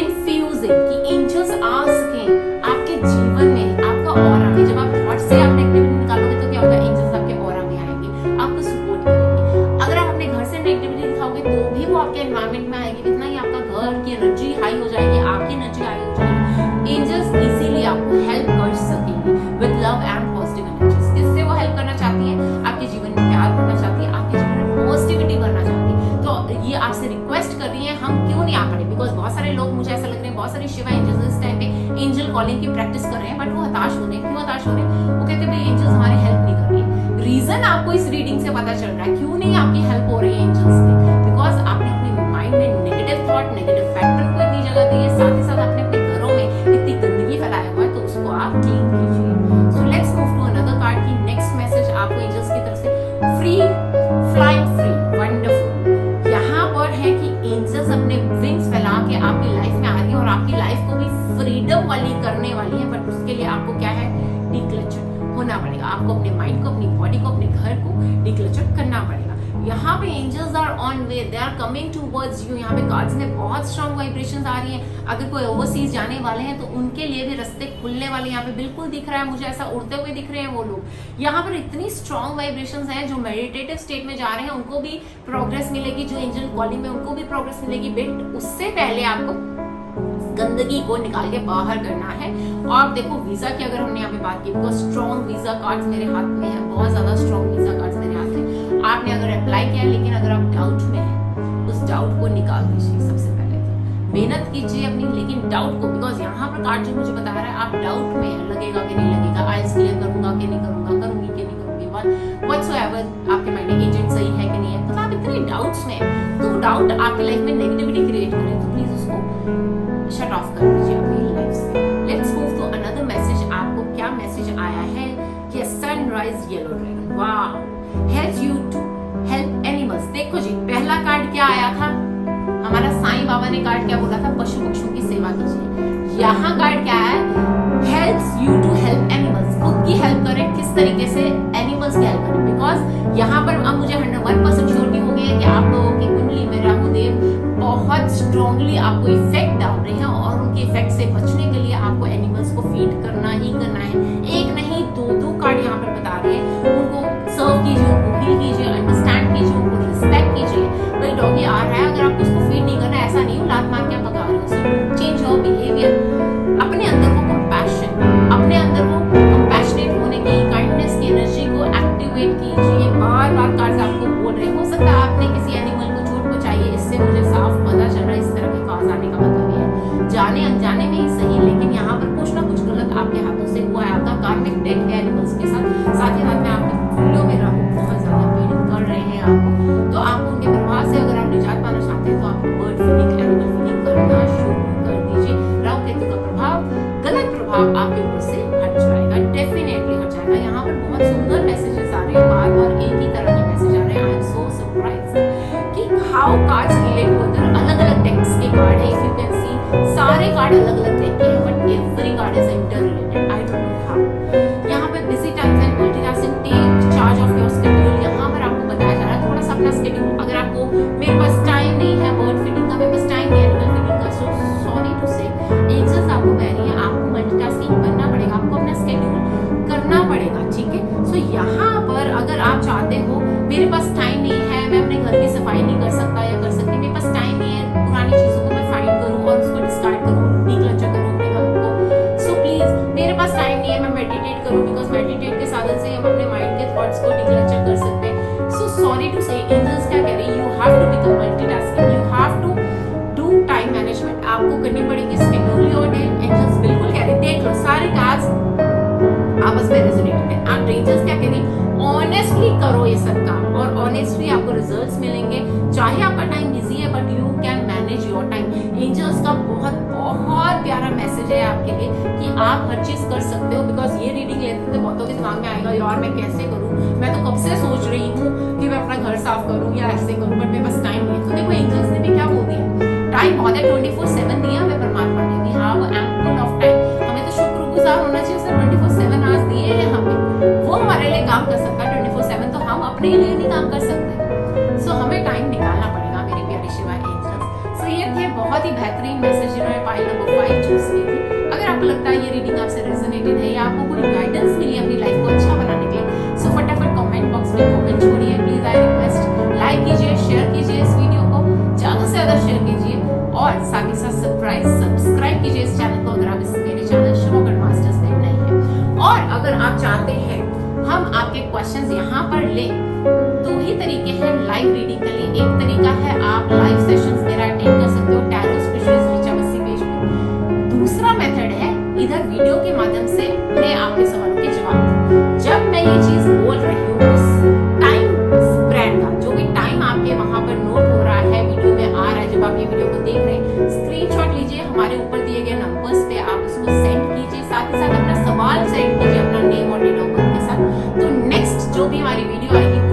infuse it, कि एंजल्स आ सकें आपके जीवन में, आपका ऑरा में। जब आप थॉट से आप नेगेटिविटी निकालोगे तो क्या होगा, एंजल्स आपके ऑरा में आएंगे, आपको सपोर्ट करेंगे। अगर आप अपने घर से नेगेटिविटी दिखाओगे तो भी वो आपके एनवायरनमेंट में आएगी, इतना ही आपका घर की एनर्जी हाई हो जाएगी, आपकी एनर्जी हाई हो जाएगी। एंजल्स इजीली आपको हेल्प कर सकेंगे with love and positive energies. किससे वो हेल्प करना चाहती है? आपके जीवन में प्यार भरना चाहती है, आपके जीवन में पॉजिटिविटी भरना चाहती है। तो ये आपसे रिक्वेस्ट कर रही है, हम क्यों नहीं आ पड़े? बिकॉज बहुत सारे लोग, मुझे ऐसा लग रहा है, बहुत सारे शिवा एंजल्स इस टाइम पे एंजल कॉलिंग की प्रैक्टिस कर रहे हैं, बट वो हताश हो रहे हैं। क्यों हताश हो रहे हैं? वो कहते हैं भाई एंजल्स हमारी हेल्प नहीं कर रही है। रीजन आपको इस रीडिंग से पता चल रहा है क्यों नहीं आपकी हेल्प हो रही है एंजल्स की, बिकॉज आपने अपने माइंड में नेगेटिव थॉट, नेगेटिव पैटर्न को इतनी जगह दी है, साथ ही साथ आपने अपने घरों में इतनी गंदगी फैलाया हुआ है, तो उसको आप क्लीन कीजिए। So let's move to another card की नेक्स्ट मैसेज आपको एंजल्स की तरफ से, फ्री फ्लाइंग फ्री, वंडरफुल। यहाँ पर है कि एंजल्स अपने विंग्स फैला के आपकी लाइफ में आ रही है और आपकी लाइफ को भी फ्रीडम वाली करने वाली है, बट उसके लिए आपको क्या है, डिक्लटर होना पड़ेगा। आपको अपने माइंड को, अपनी बॉडी को, अपने घर को डिक्लटर करना पड़ेगा। यहाँ पे angels are on way, they are coming towards you. यहाँ पे कार्ड्स में बहुत स्ट्रॉन्ग वाइब्रेशंस आ रही हैं। अगर कोई ओवरसीज जाने वाले हैं तो उनके लिए भी रास्ते खुलने वाले यहाँ पे बिल्कुल दिख रहा है, मुझे ऐसा उड़ते हुए दिख रहे हैं वो लोग। यहाँ पर इतनी स्ट्रॉन्ग वाइब्रेशंस हैं, जो मेडिटेटिव स्टेट में जा रहे हैं उनको भी प्रोग्रेस मिलेगी, जो एंजल कॉलिंग में उनको भी प्रोग्रेस मिलेगी। बट उससे पहले आपको गंदगी को निकाल के बाहर करना है। और देखो वीजा की अगर हमने यहाँ पे बात की, बिकॉज स्ट्रॉन्ग वीजा कार्ड्स मेरे हाथ में है, बहुत ज्यादा स्ट्रॉन्ग वीजा कार्ड्स मेरे हाथ में। आपने अगर अप्लाई किया, लेकिन अगर आप डाउट में हैं, उस डाउट को निकाल दीजिए। सबसे पहले तो मेहनत कीजिए अपनी, लेकिन डाउट को, बिकॉज यहाँ पर कार्ड जो मुझे बता रहा है, आप डाउट में है, लगेगा कि नहीं लगेगा, आइल्स क्लियर करूंगा कि नहीं करूंगा, करूंगी कि नहीं करूंगी, व्हाटसोएवर आपके माइंड में एजेंट सही है कि नहीं है, तो आप इतने डाउट्स में, तो डाउट आपकी लाइफ में नेगेटिविटी क्रिएट करे, तो प्लीज उसको शट ऑफ कर दीजिए अपनी लाइफ से। लेट्स मूव टू बाबा ने कार्ड क्या बोला था, पशु पक्षियों की सेवा कीजिए। यहाँ कार्ड क्या है, helps you to help animals, खुद की हेल्प करें, किस तरीके से एनिमल्स की हेल्प करें। बिकॉज यहाँ पर अब मुझे 100% श्योरिटी हो गई है कि आप लोगों की कुंडली में राहुदेव बहुत स्ट्रांगली आपको इफेक्ट डाल रहे हैं, और उनके इफेक्ट से बचने के लिए आपको एनिमल्स को फीड करना ही करना है। एक नहीं दो कार्ड यहाँ पर बता रहे हैं, उनको सर्व कीजिए, उनको हील कीजिए, अंडरस्टैंड कीजिए, उनको रिस्पेक्ट कीजिए। भाई डॉगी आ रहा है, अगर आपको उसको फीड नहीं करना, ऐसा नहीं हो लात मार के आप भगा रहे हो, चेंज योर बिहेवियर। अपने अंदर को कंपैशन, अपने अंदर को कंपैशनेट होने की, काइंडनेस की एनर्जी को एक्टिवेट कीजिए। बार बार कार्ड्स आपको बोल रहे हैं, हो सकता है आपने किसी एनिमल को चोट पहुंचाई है, इससे मुझे साफ पता चल रहा है। इस तरह के कॉज आने का मतलब ये है, जाने अनजाने में ही सही, लेकिन यहाँ पर कुछ ना कुछ गलत आपके हाथों से हुआ है। आपका कार्मिक डेट है एनिमल्स के साथ ही साथ में आपके फूलों में राहु बहुत ज्यादा पीड़ित कर रहे हैं आपको। तो आप उनके प्रभाव से अगर आप निजात पाना चाहते हैं तो आप बर्ड फीडिंग, एनिमल फीडिंग करना शुरू कर दीजिए। राहु केतु का प्रभाव, गलत प्रभाव आपके ऊपर से हट जाएगा, डेफिनेटली हट जाएगा। यहाँ पर बहुत सुंदर मैसेजेस आ रहे हैं, बार बार एक ही तरह के मैसेज आ रहे हैं। आई एम सो सरप्राइज्ड कि how cards relate to other, अलग अलग डेक्स के कार्ड है। इफ यू कैन सी सारे कार्ड अलग अलग डेक के हैं, but every card is inter related. I don't know how. यहाँ पे busy times and multitasking, take charge of your schedule. यहाँ पर आपको बताया जा रहा है थोड़ा सा अपना शेड्यूल, अगर आपको मेरे पास टाइम नहीं है बर्ड फीडिंग का, मेरे पास टाइम नहीं है एनिमल फीडिंग का, सो सॉरी टू से एंजल्स आपको कह रही है आपको मल्टीटास्किंग करना पड़ेगा, आपको अपना शेड्यूल करना पड़ेगा, ठीक है। सो यहाँ पर अगर आप चाहते हो मेरे पास टाइम नहीं है, मैं अपने घर की सफाई नहीं कर सकता या कर सकती, मेरे पास टाइम नहीं है, पुरानी चीजों को मैं फाइंड करूँ और उसको डिस्कार्ड करूँ, डिक्लटर करूँ अपने घर को, सो प्लीज मेरे पास टाइम नहीं है, मैं मेडिटेट करूँ, बिकॉज मेडिटेट के साधन से हम अपने माइंड के थॉट्स को डिक्लटर कर सकते हैं। So sorry to say angels क्या कह रही है, you have to become multitasking, you have to do time management, आपको करनी पड़ेगी शेड्यूल योर डे। एंजल्स बिल्कुल कह रही, देख लो सारे कार्ड्स आपस में रेजोनेटेड है। आप एंजल्स क्या कह रही, ऑनेस्टली करो ये सब काम, और ऑनेस्टली आपको रिजल्ट्स मिलेंगे। चाहे आपका टाइम बिजी है, but you can manage your time. Angels का बहुत बहुत प्यारा मैसेज है आपके लिए कि आप हर चीज कर सकते हो। बिकॉज ये रीडिंग लेते थे बहुतों के दिमाग में आएगा, यार मैं कैसे करूं, मैं तो कब से सोच रही हूँ कि मैं अपना घर साफ करूं या ऐसे करूं, बट मेरे पास टाइम नहीं है। तो देखो एंजल्स ने भी क्या बोल दिया, टाइम बहुत है, 24/7 दिया हमें परमात्मा ने, we have ample of time. हमें तो शुक्रगुजार होना चाहिए, उसने 24/7 आवर्स दिए हैं हमें, वो हमारे लिए काम कर सकता है 24/7, तो हम अपने लिए नहीं काम कर सकते। सो हमें टाइम निकालना पड़ेगा मेरी प्यारी शिवा एंजल्स। सो ये थे बहुत ही बेहतरीन मैसेज जिन्होंने पाइल नंबर 5 चूज की थी। अगर आपको लगता है ये रीडिंग आपसे रेजोनेटेड है या आपको कोई गाइडेंस मिली अपनी लाइफ को अच्छा बनाने के लिए, सो फटाफट कमेंट बॉक्स में कमेंट छोड़िए। प्लीज आई रिक्वेस्ट लाइक कीजिए, शेयर कीजिए इस वीडियो को, ज्यादा से ज्यादा शेयर कीजिए, और साथ ही साथ सब्सक्राइब कीजिए इस चैनल को अगर आप मेरे चैनल शिवगढ़ मास्टर्स में नहीं है। और अगर आप चाहते हैं हम आपके क्वेश्चंस यहाँ पर लें, दो ही तरीके हैं लाइव रीडिंग के लिए। एक तरीका है आप लाइव सेशंस मेरा अटेंड कर सकते हो tarot specialist Richa Bassi page पे। दूसरा मेथड है इधर वीडियो के माध्यम से मैं आपके सवालों के जवाब दूं। जब मैं ये चीज बोल रही हूँ उस टाइम स्प्रेड का जो भी टाइम आपके वहां पर नोट हो रहा है, वीडियो में आ रहा है, जब आप ये वीडियो को देख रहे हैं, स्क्रीनशॉट लीजिए, हमारे ऊपर दिए गए नंबर्स पे आप उसको सेंड कीजिए, साथ ही साथ अपना सवाल सेंड कीजिए अपना नेम और डेट ऑफ बर्थ के साथ। तो नेक्स्ट जो भी हमारी वीडियो आएगी